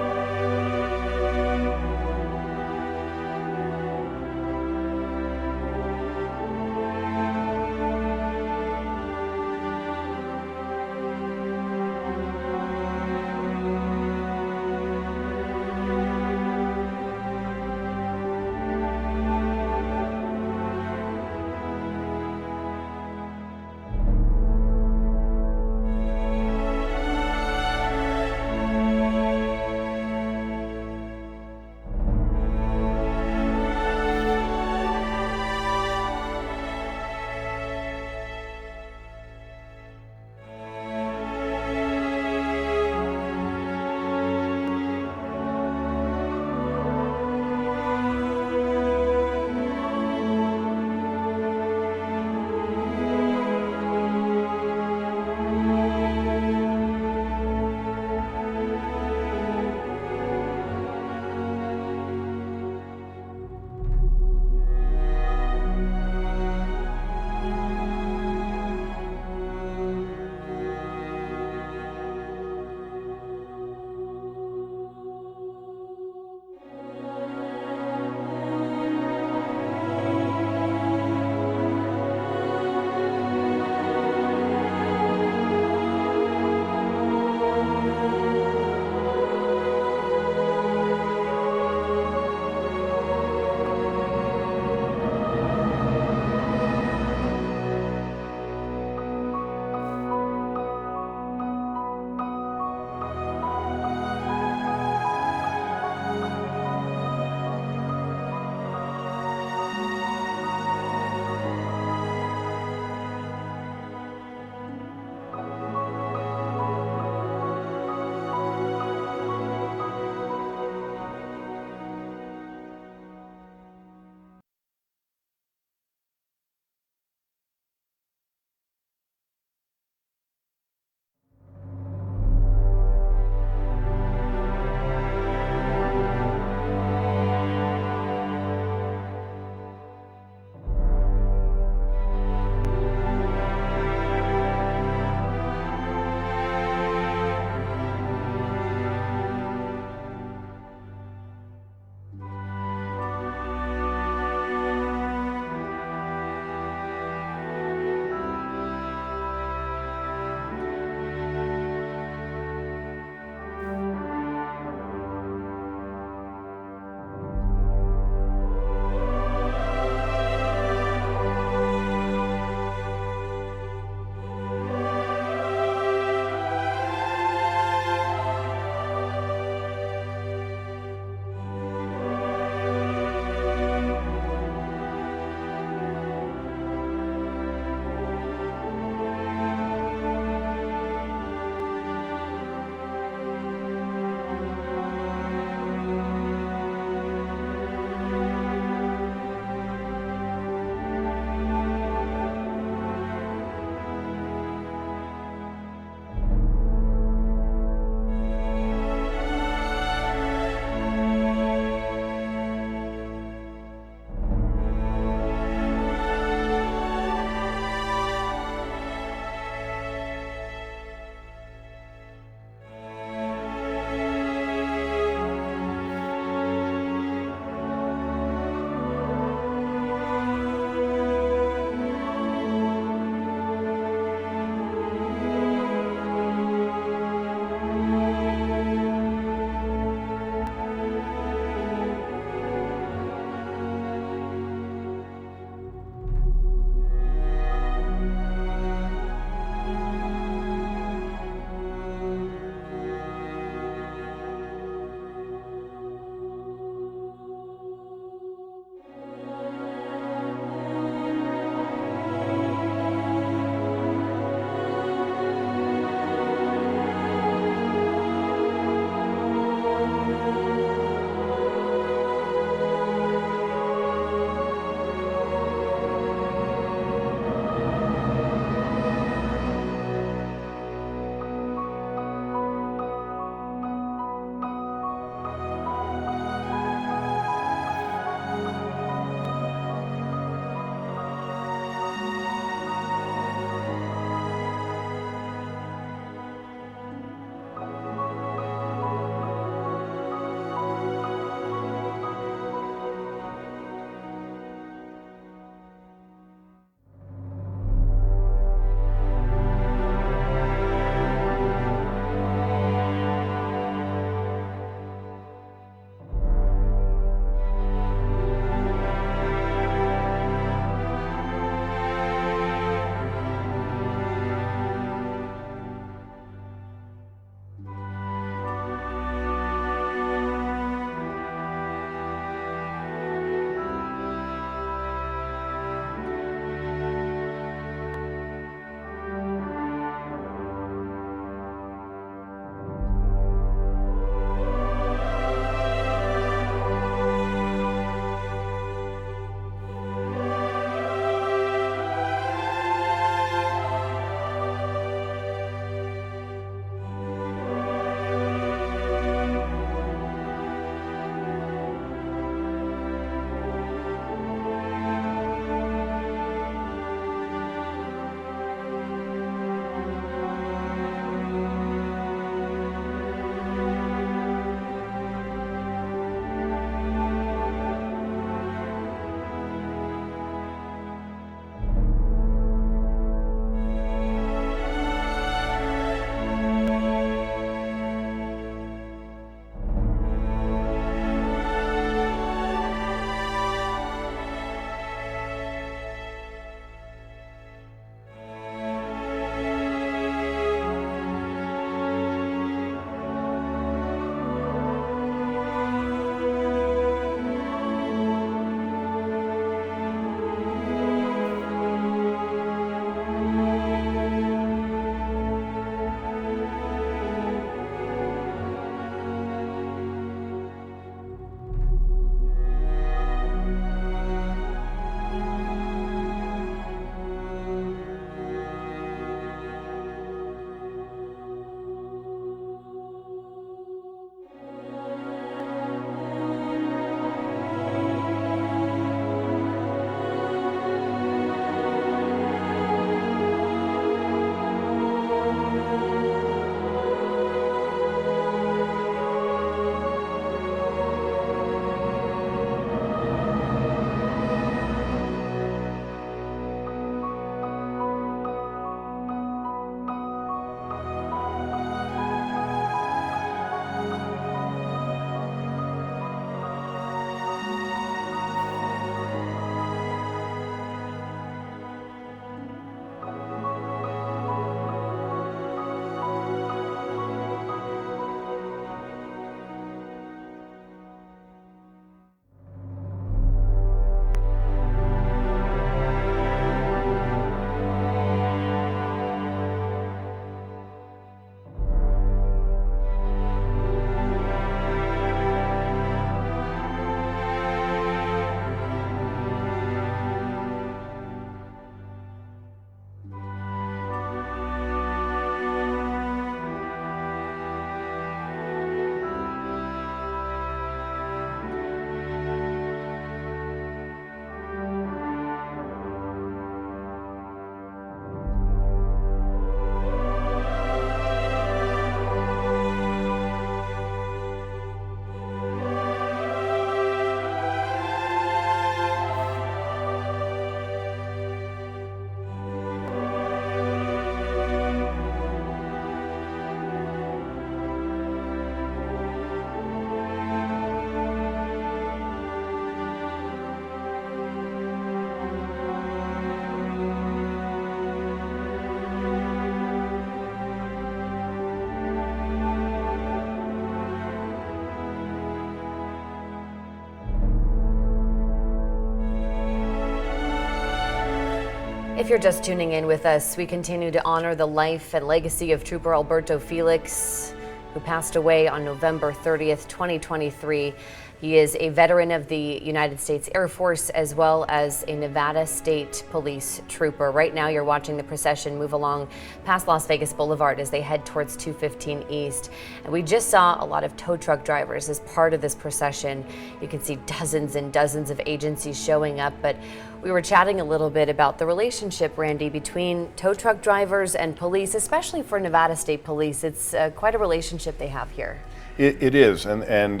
If you're just tuning in with us, we continue to honor the life and legacy of Trooper Alberto Felix, who passed away on November 30th, 2023. He is a veteran of the United States Air Force as well as a Nevada State Police trooper. Right now you're watching the procession move along past Las Vegas Boulevard as they head towards 215 East. And we just saw a lot of tow truck drivers as part of this procession. You can see dozens and dozens of agencies showing up, but we were chatting a little bit about the relationship, Randy, between tow truck drivers and police, especially for Nevada State Police. It's quite a relationship they have here.
It is, and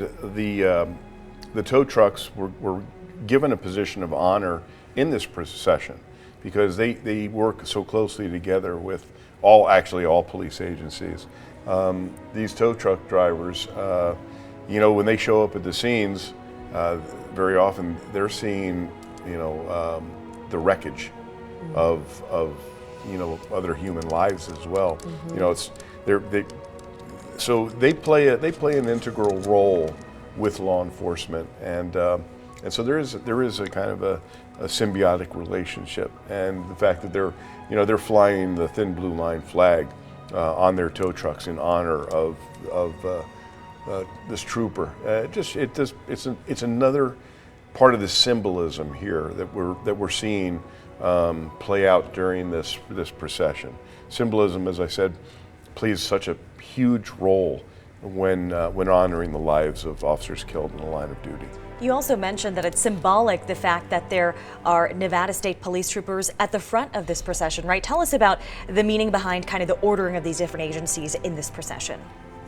the tow trucks were given a position of honor in this procession because they work so closely together with all police agencies. These tow truck drivers, when they show up at the scenes, very often they're seeing, the wreckage of other human lives as well. So they play an integral role with law enforcement, and so there is a kind of a symbiotic relationship, and the fact that they're flying the thin blue line flag on their tow trucks in honor of this trooper. It's another part of the symbolism here that we're seeing play out during this procession. Symbolism, as I said, plays such a huge role when honoring the lives of officers killed in the line of duty.
You also mentioned that it's symbolic, the fact that there are Nevada State Police troopers at the front of this procession, right? Tell us about the meaning behind kind of the ordering of these different agencies in this procession.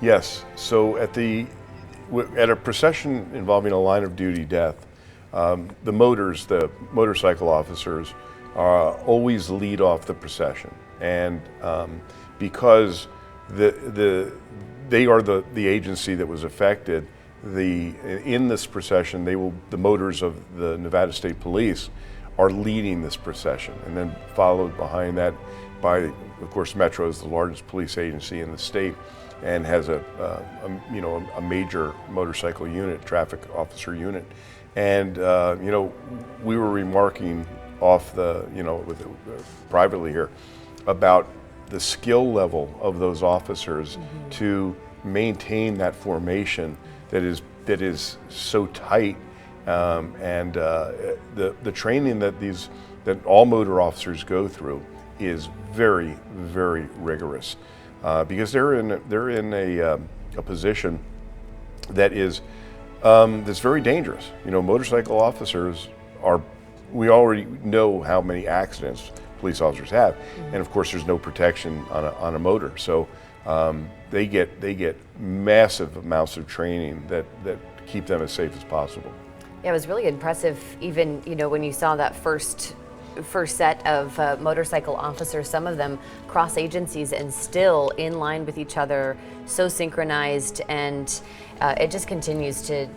Yes, so at a procession involving a line of duty death, the motorcycle officers always lead off the procession, and because they are the agency that was affected. In this procession, the motors of the Nevada State Police are leading this procession, and then followed behind that by, of course, Metro is the largest police agency in the state, and has a major motorcycle unit, traffic officer unit, and we were remarking privately here about the skill level of those officers to maintain that formation that is so tight, and the training that all motor officers go through is very, very rigorous, because they're in a position that is that's very dangerous. Motorcycle officers we already know how many accidents police officers have, and of course there's no protection on a motor, so they get massive amounts of training that keep them as safe as possible.
Yeah, it was really impressive, even when you saw that first set of motorcycle officers, some of them cross agencies and still in line with each other, so synchronized, and it just continues to,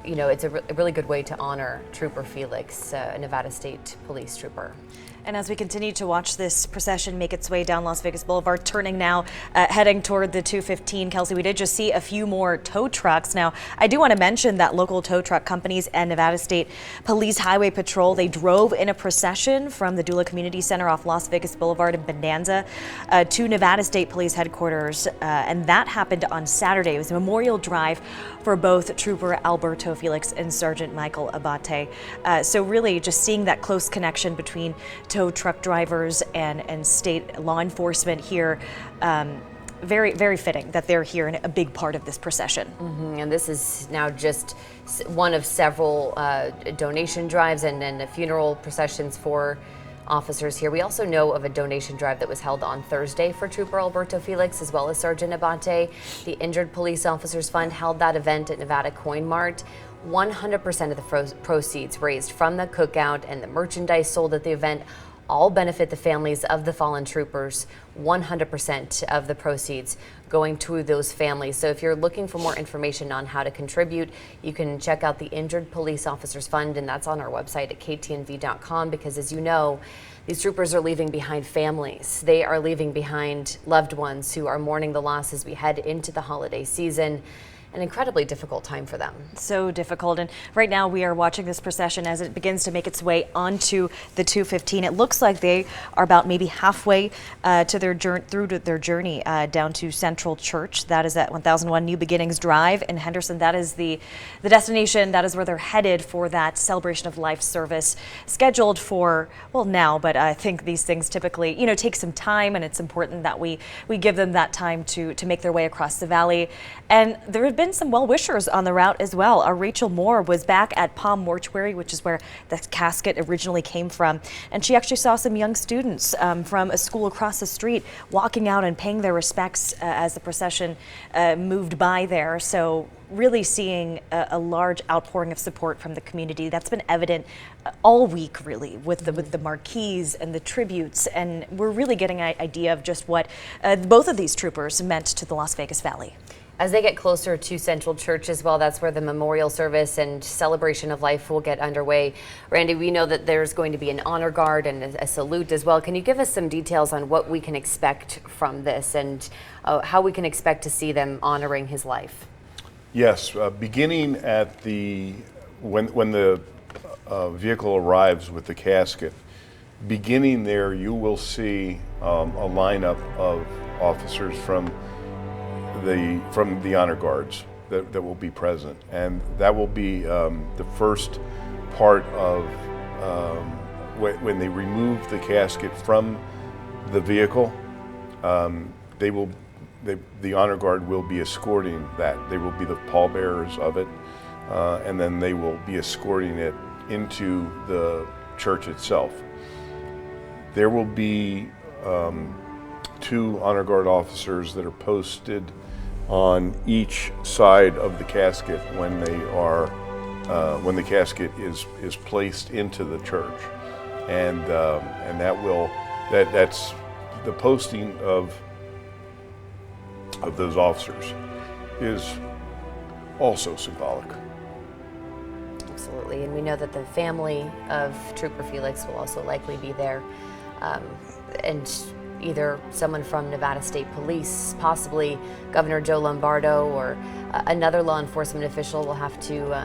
it's a really good way to honor Trooper Felix, a Nevada State Police trooper.
And as we continue to watch this procession make its way down Las Vegas Boulevard, turning now, heading toward the 215, Kelsey, we did just see a few more tow trucks. Now, I do want to mention that local tow truck companies and Nevada State Police Highway Patrol, they drove in a procession from the Dula Community Center off Las Vegas Boulevard in Bonanza to Nevada State Police headquarters, and that happened on Saturday. It was a memorial drive for both Trooper Alberto Felix and Sergeant Michael Abate. So really just seeing that close connection between tow truck drivers and state law enforcement here, very, very fitting that they're here and a big part of this procession.
And this is now just one of several donation drives and funeral processions for officers here. We also know of a donation drive that was held on Thursday for Trooper Alberto Felix as well as Sergeant Abate. The Injured Police Officers Fund held that event at Nevada Coin Mart. 100% of the proceeds raised from the cookout and the merchandise sold at the event all benefit the families of the fallen troopers. 100% of the proceeds going to those families. So if you're looking for more information on how to contribute, you can check out the Injured Police Officers Fund, and that's on our website at ktnv.com, because as you know, these troopers are leaving behind families. They are leaving behind loved ones who are mourning the loss as we head into the holiday season. an incredibly difficult time for them.
So difficult. And right now we are watching this procession as it begins to make its way onto the 215. It looks like they are about maybe halfway to their journey down to Central Church. That is at 1001 New Beginnings Drive in Henderson. That is the destination. That is where they're headed for that Celebration of Life service scheduled for, well, now, but I think these things typically, take some time, and it's important that we give them that time to make their way across the valley. And there have been some well-wishers on the route as well. Rachel Moore was back at Palm Mortuary, which is where the casket originally came from. And she actually saw some young students from a school across the street walking out and paying their respects as the procession moved by there. So really seeing a large outpouring of support from the community. That's been evident all week, really, with the marquees and the tributes. And we're really getting an idea of just what both of these troopers meant to the Las Vegas Valley.
As they get closer to Central Church as well, that's where the memorial service and celebration of life will get underway. Randy, we know that there's going to be an honor guard and a salute as well. Can you give us some details on what we can expect from this and how we can expect to see them honoring his life?
Yes, beginning at when the vehicle arrives with the casket, beginning there, you will see a lineup of officers from the honor guards that will be present, and that will be the first part of when they remove the casket from the vehicle. The honor guard will be escorting that. They will be the pallbearers of it, and then they will be escorting it into the church itself. There will be 2 honor guard officers that are posted on each side of the casket when the casket is placed into the church, and that's the posting of those officers is also symbolic.
Absolutely, and we know that the family of Trooper Felix will also likely be there, and either someone from Nevada State Police, possibly Governor Joe Lombardo, or another law enforcement official will have to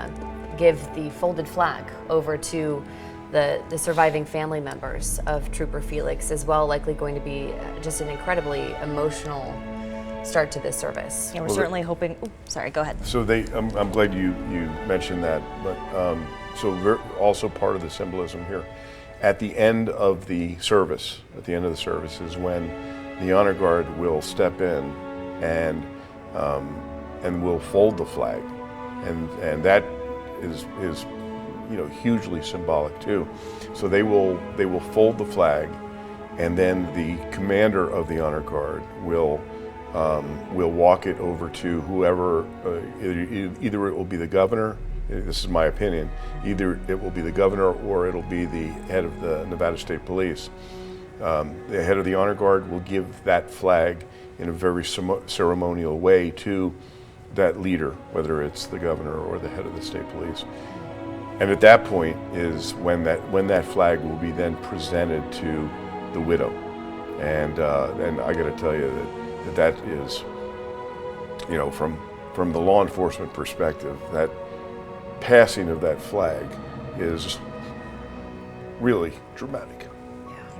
give the folded flag over to the surviving family members of Trooper Felix as well. Likely going to be just an incredibly emotional start to this service.
Yeah, we're certainly hoping. Sorry, go ahead.
So I'm glad you mentioned that, but also part of the symbolism here. At the end of the service, is when the honor guard will step in and will fold the flag, and that is hugely symbolic too. So they will fold the flag, and then the commander of the honor guard will walk it over to whoever. Either it will be the governor. This is my opinion. Either it will be the governor or it'll be the head of the Nevada State Police. The head of the honor guard will give that flag in a very ceremonial way to that leader, whether it's the governor or the head of the state police. And at that point is when that flag will be then presented to the widow. And I got to tell you that is, from the law enforcement perspective, that passing of that flag is really dramatic.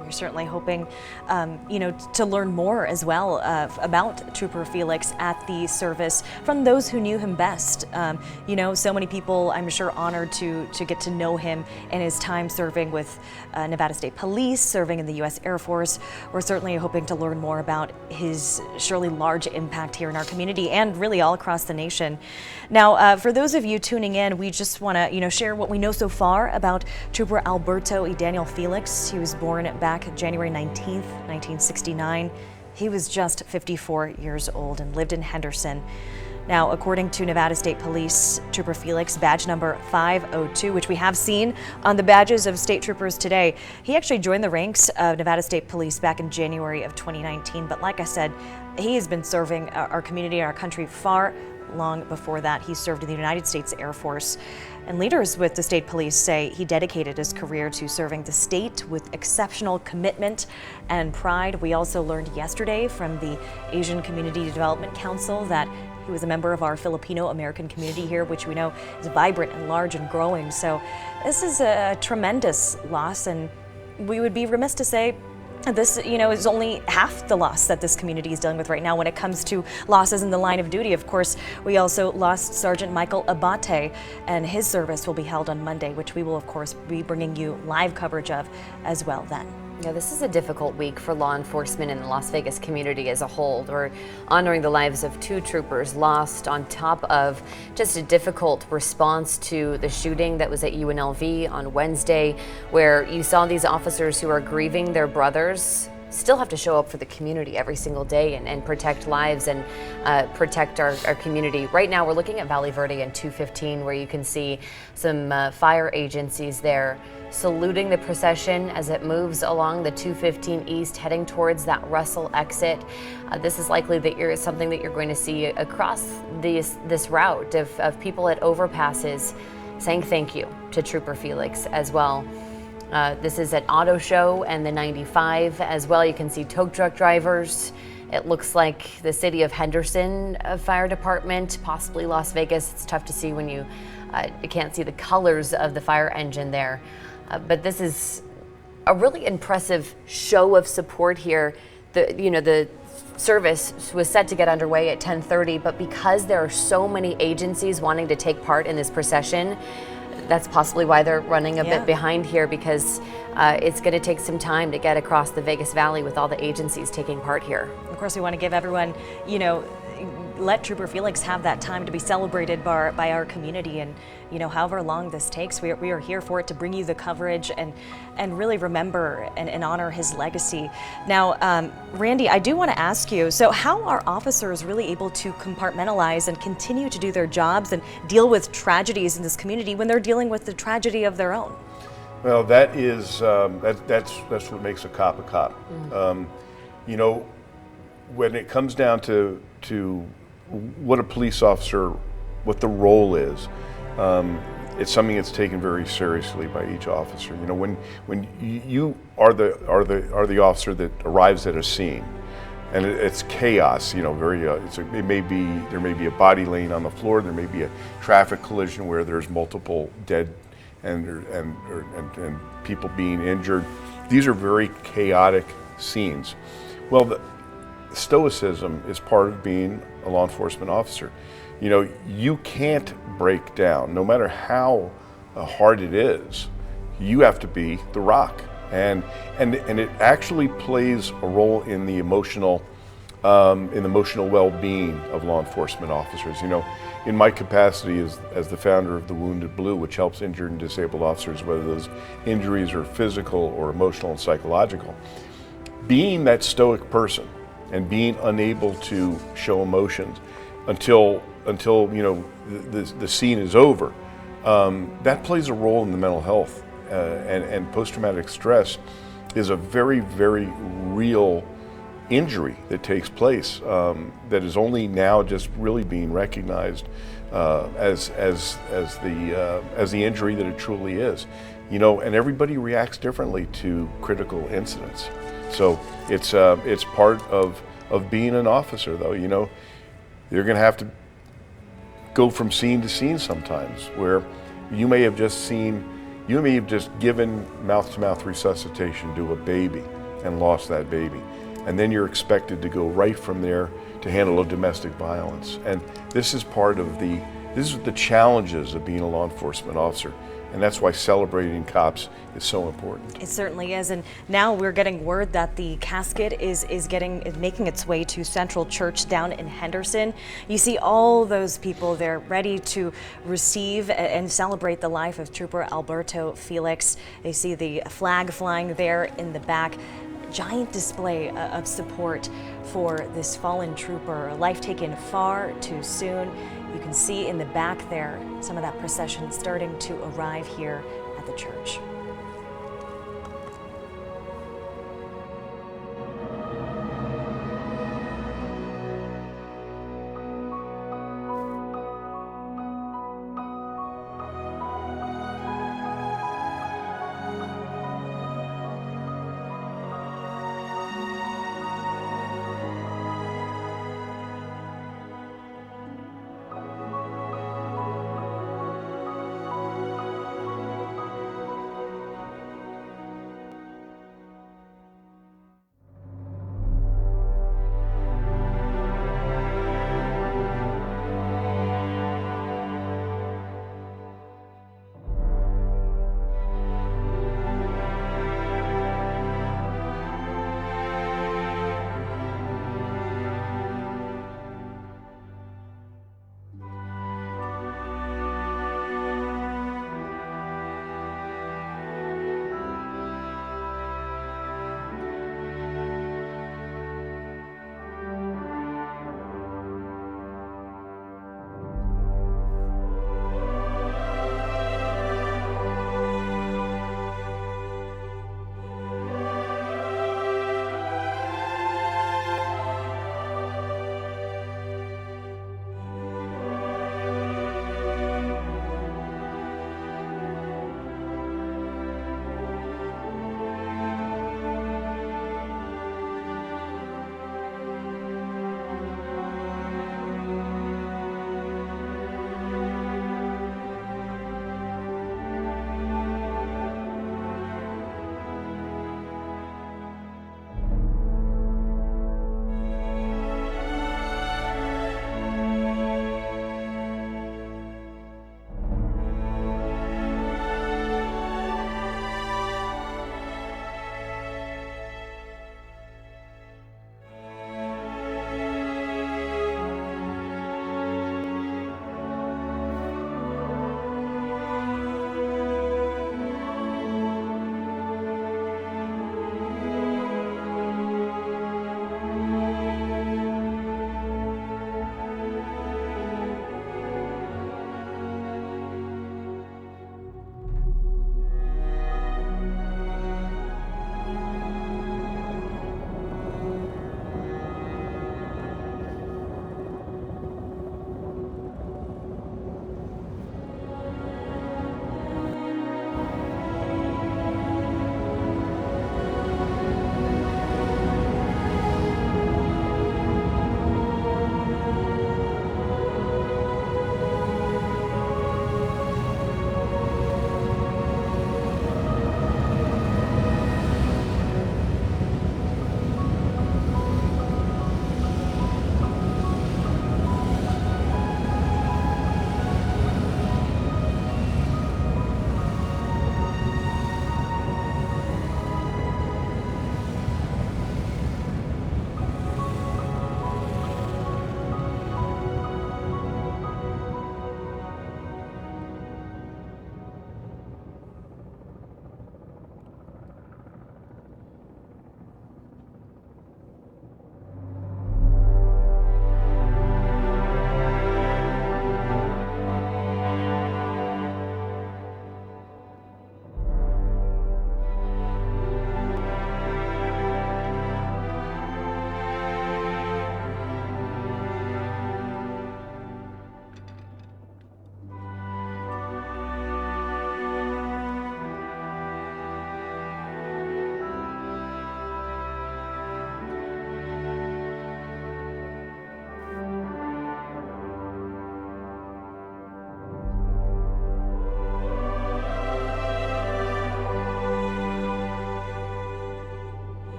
We're certainly hoping, to learn more as well about Trooper Felix at the service from those who knew him best. So many people, I'm sure, honored to get to know him in his time serving with Nevada State Police, serving in the U.S. Air Force. We're certainly hoping to learn more about his surely large impact here in our community and really all across the nation. Now, for those of you tuning in, we just want to, share what we know so far about Trooper Alberto Felix. He was born back January 19th, 1969. He was just 54 years old and lived in Henderson. Now, according to Nevada State Police, Trooper Felix, badge number 502, which we have seen on the badges of state troopers today, he actually joined the ranks of Nevada State Police back in January of 2019. But like I said, he has been serving our community and our country far long before that. He served in the United States Air Force. And leaders with the state police say he dedicated his career to serving the state with exceptional commitment and pride. We also learned yesterday from the Asian Community Development Council that He was a member of our Filipino-American community here, which we know is vibrant and large and growing. So this is a tremendous loss, and we would be remiss to say this, is only half the loss that this community is dealing with right now when it comes to losses in the line of duty. Of course, we also lost Sergeant Michael Abate, and his service will be held on Monday, which we will, of course, be bringing you live coverage of as well then.
Yeah, this is a difficult week for law enforcement in the Las Vegas community as a whole. We're honoring the lives of 2 troopers lost on top of just a difficult response to the shooting that was at UNLV on Wednesday, where you saw these officers who are grieving their brothers still have to show up for the community every single day and protect lives and protect our community. Right now, we're looking at Valley Verde and 215, where you can see some fire agencies there saluting the procession as it moves along the 215 East, heading towards that Russell exit. This is likely that something that you're going to see across this route of people at overpasses saying thank you to Trooper Felix as well. This is at Auto Show and the 95 as well. You can see tow truck drivers. It looks like the city of Henderson Fire Department, possibly Las Vegas. It's tough to see when you can't see the colors of the fire engine there. But this is a really impressive show of support here. The service was set to get underway at 10:30, but because there are so many agencies wanting to take part in this procession, that's possibly why they're running a bit behind here, because it's going to take some time to get across the Vegas Valley with all the agencies taking part here.
Of course, we want to give everyone, let Trooper Felix have that time to be celebrated by our community, and however long this takes, we are here for it to bring you the coverage and really remember and honor his legacy. Now, Randy, I do want to ask you, so how are officers really able to compartmentalize and continue to do their jobs and deal with tragedies in this community when they're dealing with the tragedy of their own?
Well, that is that's what makes a cop a cop. When it comes down to what a police officer, what the role is, it's something that's taken very seriously by each officer. When you are the officer that arrives at a scene, and it's chaos. There may be a body laying on the floor. There may be a traffic collision where there's multiple dead and people being injured. These are very chaotic scenes. Well, the stoicism is part of being a law enforcement officer. You can't break down, no matter how hard it is. You have to be the rock, and it actually plays a role in the emotional well-being of law enforcement officers. In my capacity as the founder of the Wounded Blue, which helps injured and disabled officers, whether those injuries are physical or emotional and psychological, being that stoic person and being unable to show emotions until the scene is over, that plays a role in the mental health, and post-traumatic stress is a very, very real injury that takes place, that is only now just really being recognized as the injury that it truly is. And everybody reacts differently to critical incidents. So it's part of being an officer, though. You're going to have to go from scene to scene sometimes, where you may have just given mouth-to-mouth resuscitation to a baby and lost that baby. And then you're expected to go right from there to handle a domestic violence. And this is the challenges of being a law enforcement officer. And that's why celebrating cops is so important.
It certainly is. And now we're getting word that the casket is making its way to Central Church down in Henderson. You see all those people there ready to receive and celebrate the life of Trooper Alberto Felix. They see the flag flying there in the back. Giant display of support for this fallen trooper, a life taken far too soon. You can see in the back there some of that procession starting to arrive here at the church.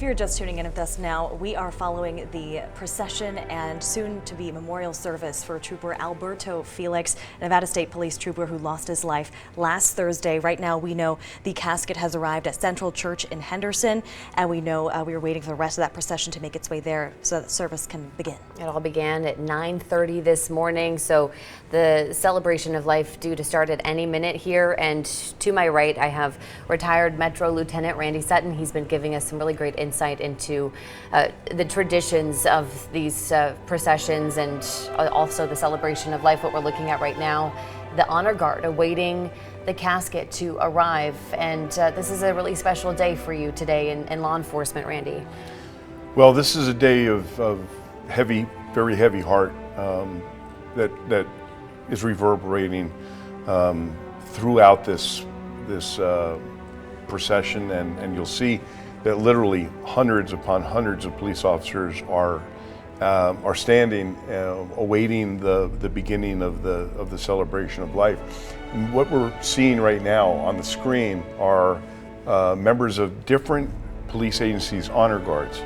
you're just tuning in with us now, we are following the procession and soon-to-be memorial service for Trooper Alberto Felix, Nevada State Police trooper who lost his life last Thursday. Right now, we know the casket has arrived at Central Church in Henderson, and we know we are waiting for the rest of that procession to make its way there so that service can begin.
It all began at 9:30 this morning, so the celebration of life due to start at any minute here. And to my right, I have retired Metro Lieutenant Randy Sutton. He's been giving us some really great insight into the traditions of these processions and also the celebration of life. What we're looking at right now, the honor guard awaiting the casket to arrive. And this is a really special day for you today in law enforcement, Randy.
Well, this is a day of heavy, very heavy heart that is reverberating throughout this procession, and you'll see that literally hundreds upon hundreds of police officers are standing awaiting the beginning of the celebration of life. And what we're seeing right now on the screen are members of different police agencies' honor guards.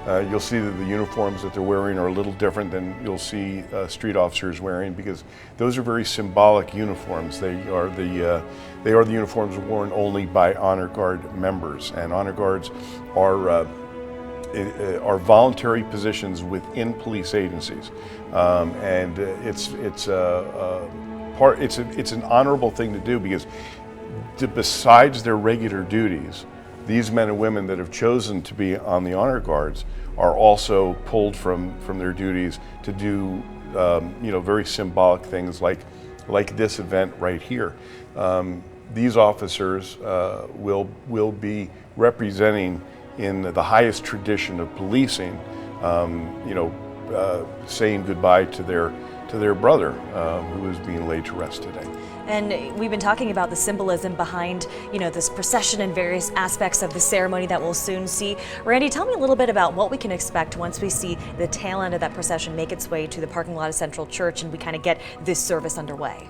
You'll see that the uniforms that they're wearing are a little different than you'll see street officers wearing, because those are very symbolic uniforms. They are the uniforms worn only by honor guard members, and honor guards are voluntary positions within police agencies, and it's an honorable thing to do, because besides their regular duties, these men and women that have chosen to be on the honor guards are also pulled from their duties to do very symbolic things like this event right here. These officers will be representing in the highest tradition of policing, saying goodbye to their brother who is being laid to rest today.
And we've been talking about the symbolism behind, this procession and various aspects of the ceremony that we'll soon see. Randy, tell me a little bit about what we can expect once we see the tail end of that procession make its way to the parking lot of Central Church and we kind of get this service underway.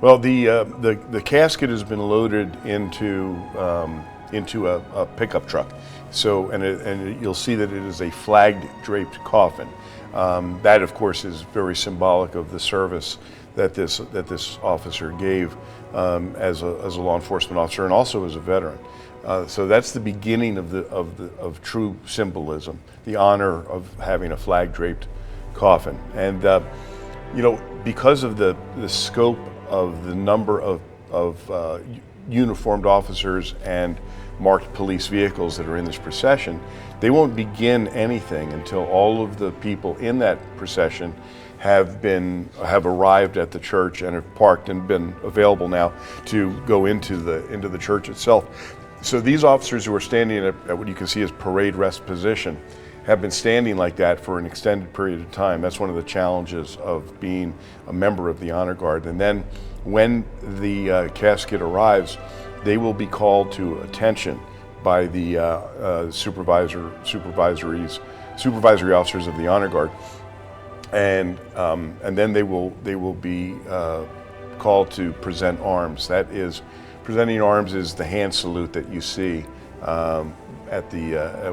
Well, the casket has been loaded into a pickup truck. So, and you'll see that it is a flag draped coffin. That, of course, is very symbolic of the service that this officer gave as a law enforcement officer and also as a veteran. So that's the beginning of true symbolism, the honor of having a flag draped coffin. And because of the scope of the number of uniformed officers and marked police vehicles that are in this procession, they won't begin anything until all of the people in that procession have arrived at the church and have parked and been available now to go into the church itself. So these officers who are standing at what you can see as parade rest position have been standing like that for an extended period of time. That's one of the challenges of being a member of the honor guard. And then when the casket arrives, they will be called to attention by the supervisory officers of the honor guard, and then they will be called to present arms. That is, presenting arms is the hand salute that you see at the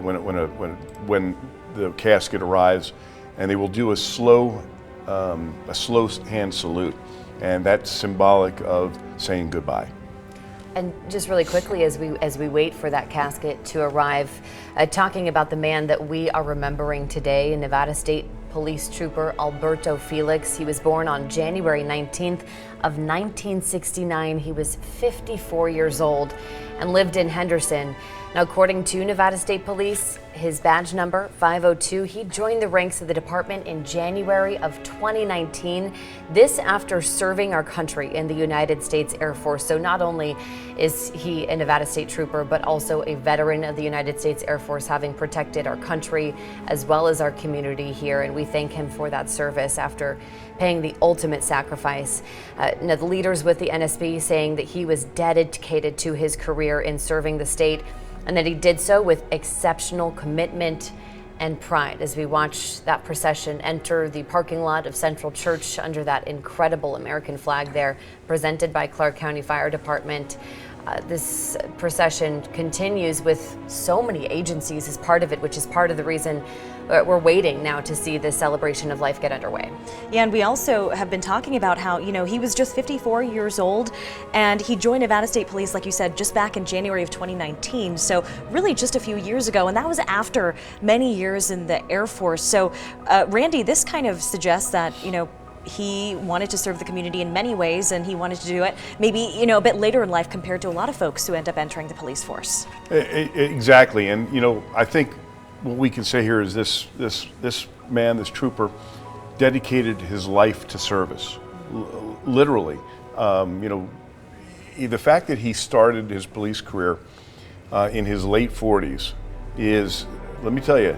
when the casket arrives, and they will do a slow hand salute, and that's symbolic of saying goodbye.
And just really quickly, as we wait for that casket to arrive, talking about the man that we are remembering today, Nevada State Police Trooper Alberto Felix. He was born on January 19th of 1969. He was 54 years old and lived in Henderson. Now, according to Nevada State Police, his badge number 502, he joined the ranks of the department in January of 2019. This after serving our country in the United States Air Force. So not only is he a Nevada State Trooper, but also a veteran of the United States Air Force, having protected our country as well as our community here. And we thank him for that service after paying the ultimate sacrifice. Now, the leaders with the NSB saying that he was dedicated to his career in serving the state, and that he did so with exceptional commitment and pride. As we watch that procession enter the parking lot of Central Church under that incredible American flag there, presented by Clark County Fire Department, This procession continues with so many agencies as part of it, which is part of the reason we're waiting now to see the celebration of life get underway.
Yeah, and we also have been talking about how, he was just 54 years old and he joined Nevada State Police, like you said, just back in January of 2019. So really just a few years ago, and that was after many years in the Air Force. So Randy, this kind of suggests that, he wanted to serve the community in many ways, and he wanted to do it maybe, a bit later in life compared to a lot of folks who end up entering the police force.
Exactly, and I think what we can say here is this man, this trooper, dedicated his life to service, literally. The fact that he started his police career in his late 40s is, let me tell you,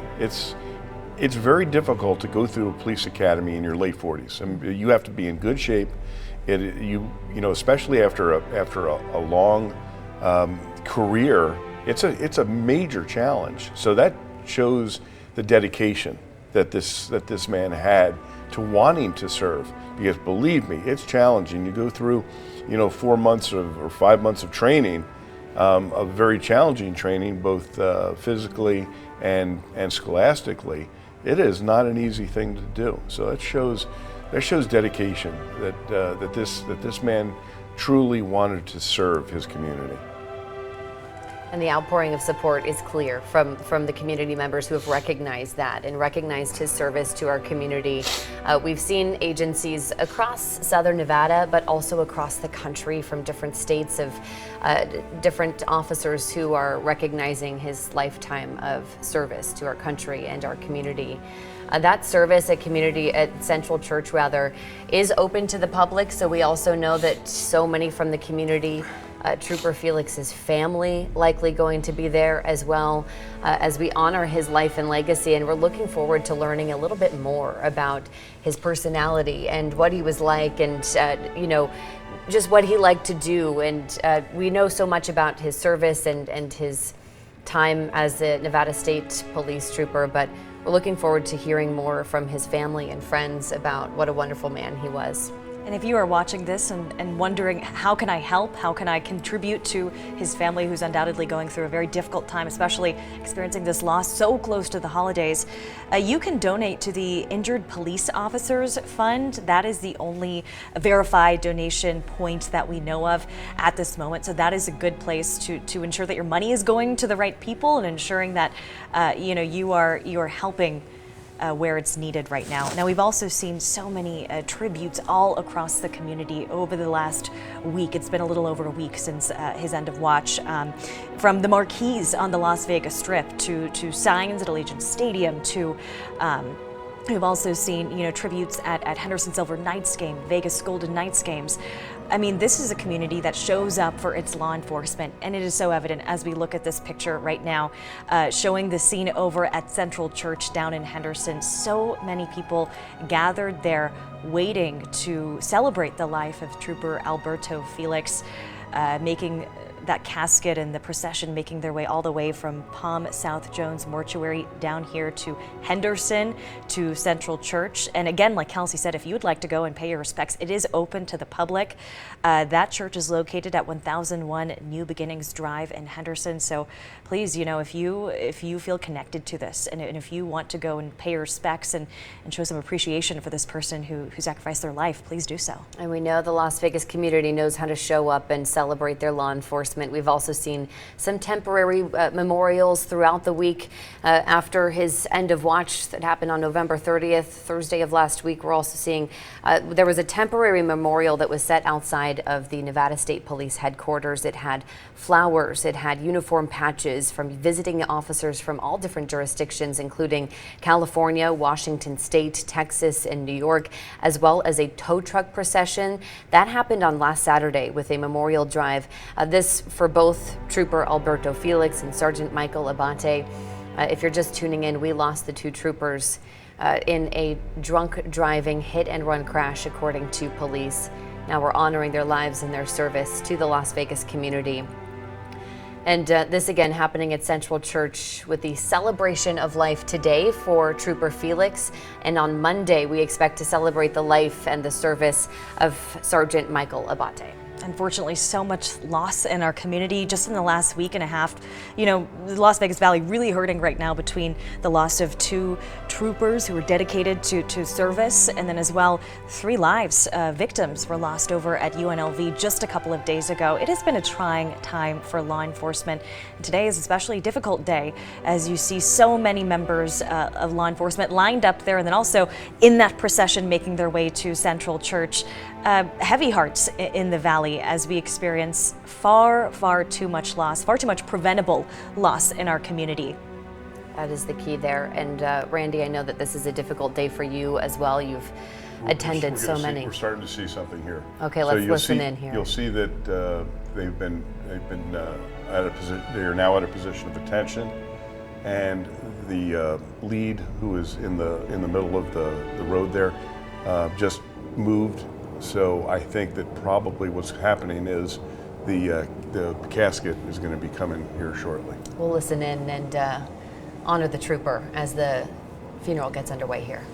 it's very difficult to go through a police academy in your late 40s. I mean, you have to be in good shape. Especially after a long career, it's a major challenge. So that shows the dedication that this man had to wanting to serve. Because believe me, it's challenging. You go through, 4 months or 5 months of training, of very challenging training, both physically and scholastically. It is not an easy thing to do. So that shows dedication that this man truly wanted to serve his community.
And the outpouring of support is clear from the community members who have recognized that and recognized his service to our community. We've seen agencies across Southern Nevada, but also across the country from different states of different officers who are recognizing his lifetime of service to our country and our community. That service at Central Church is open to the public, so we also know that so many from the community, Trooper Felix's family likely going to be there as well, as we honor his life and legacy, and we're looking forward to learning a little bit more about his personality and what he was like, and just what he liked to do. And we know so much about his service and his time as the Nevada State Police trooper, but we're looking forward to hearing more from his family and friends about what a wonderful man he was.
And if you are watching this and wondering, how can I help? How can I contribute to his family, who's undoubtedly going through a very difficult time, especially experiencing this loss so close to the holidays, you can donate to the Injured Police Officers Fund. That is the only verified donation point that we know of at this moment. So that is a good place to ensure that your money is going to the right people and ensuring that you are helping where it's needed right now. Now, we've also seen so many tributes all across the community over the last week. It's been a little over a week since his end of watch. From the marquees on the Las Vegas Strip to signs at Allegiant Stadium to we've also seen, tributes at Henderson Silver Knights game, Vegas Golden Knights games. I mean, this is a community that shows up for its law enforcement, and it is so evident as we look at this picture right now, showing the scene over at Central Church down in Henderson. So many people gathered there waiting to celebrate the life of Trooper Alberto Felix, making that casket and the procession making their way all the way from Palm South Jones Mortuary down here to Henderson to Central Church. And again, like Kelsey said, if you would like to go and pay your respects, it is open to the public. That church is located at 1001 New Beginnings Drive in Henderson. So please, if you feel connected to this and if you want to go and pay your respects and show some appreciation for this person who sacrificed their life, please do so.
And we know the Las Vegas community knows how to show up and celebrate their law enforcement. We've also seen some temporary memorials throughout the week after his end of watch that happened on November 30th, Thursday of last week. We're also seeing there was a temporary memorial that was set outside of the Nevada State Police headquarters. It had flowers, it had uniform patches from visiting officers from all different jurisdictions, including California, Washington State, Texas, and New York, as well as a tow truck procession. That happened on last Saturday with a memorial drive. This for both Trooper Alberto Felix and Sergeant Michael Abate. If you're just tuning in, we lost the two troopers in a drunk driving hit and run crash, according to police. Now we're honoring their lives and their service to the Las Vegas community. And this again happening at Central Church with the celebration of life today for Trooper Felix. And on Monday, we expect to celebrate the life and the service of Sergeant Michael Abate.
Unfortunately, so much loss in our community just in the last week and a half. You know, the Las Vegas Valley really hurting right now between the loss of 2 troopers who were dedicated to service, and then as well 3 lives, victims were lost over at UNLV just a couple of days ago. It has been a trying time for law enforcement. And today is especially a difficult day as you see so many members of law enforcement lined up there, and then also in that procession making their way to Central Church. Heavy hearts in the valley as we experience far too much loss, far too much preventable loss in our community.
That is the key there. And Randy, I know that this is a difficult day for you as well. You've attended so many.
We're starting to see something here.
Okay, let's listen in here.
You'll see that they've been at a position. They are now at a position of attention, and the lead, who is in the middle of the road there, just moved. So I think that probably what's happening is the casket is going to be coming here shortly.
We'll listen in and honor the trooper as the funeral gets underway here.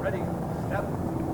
Ready, step.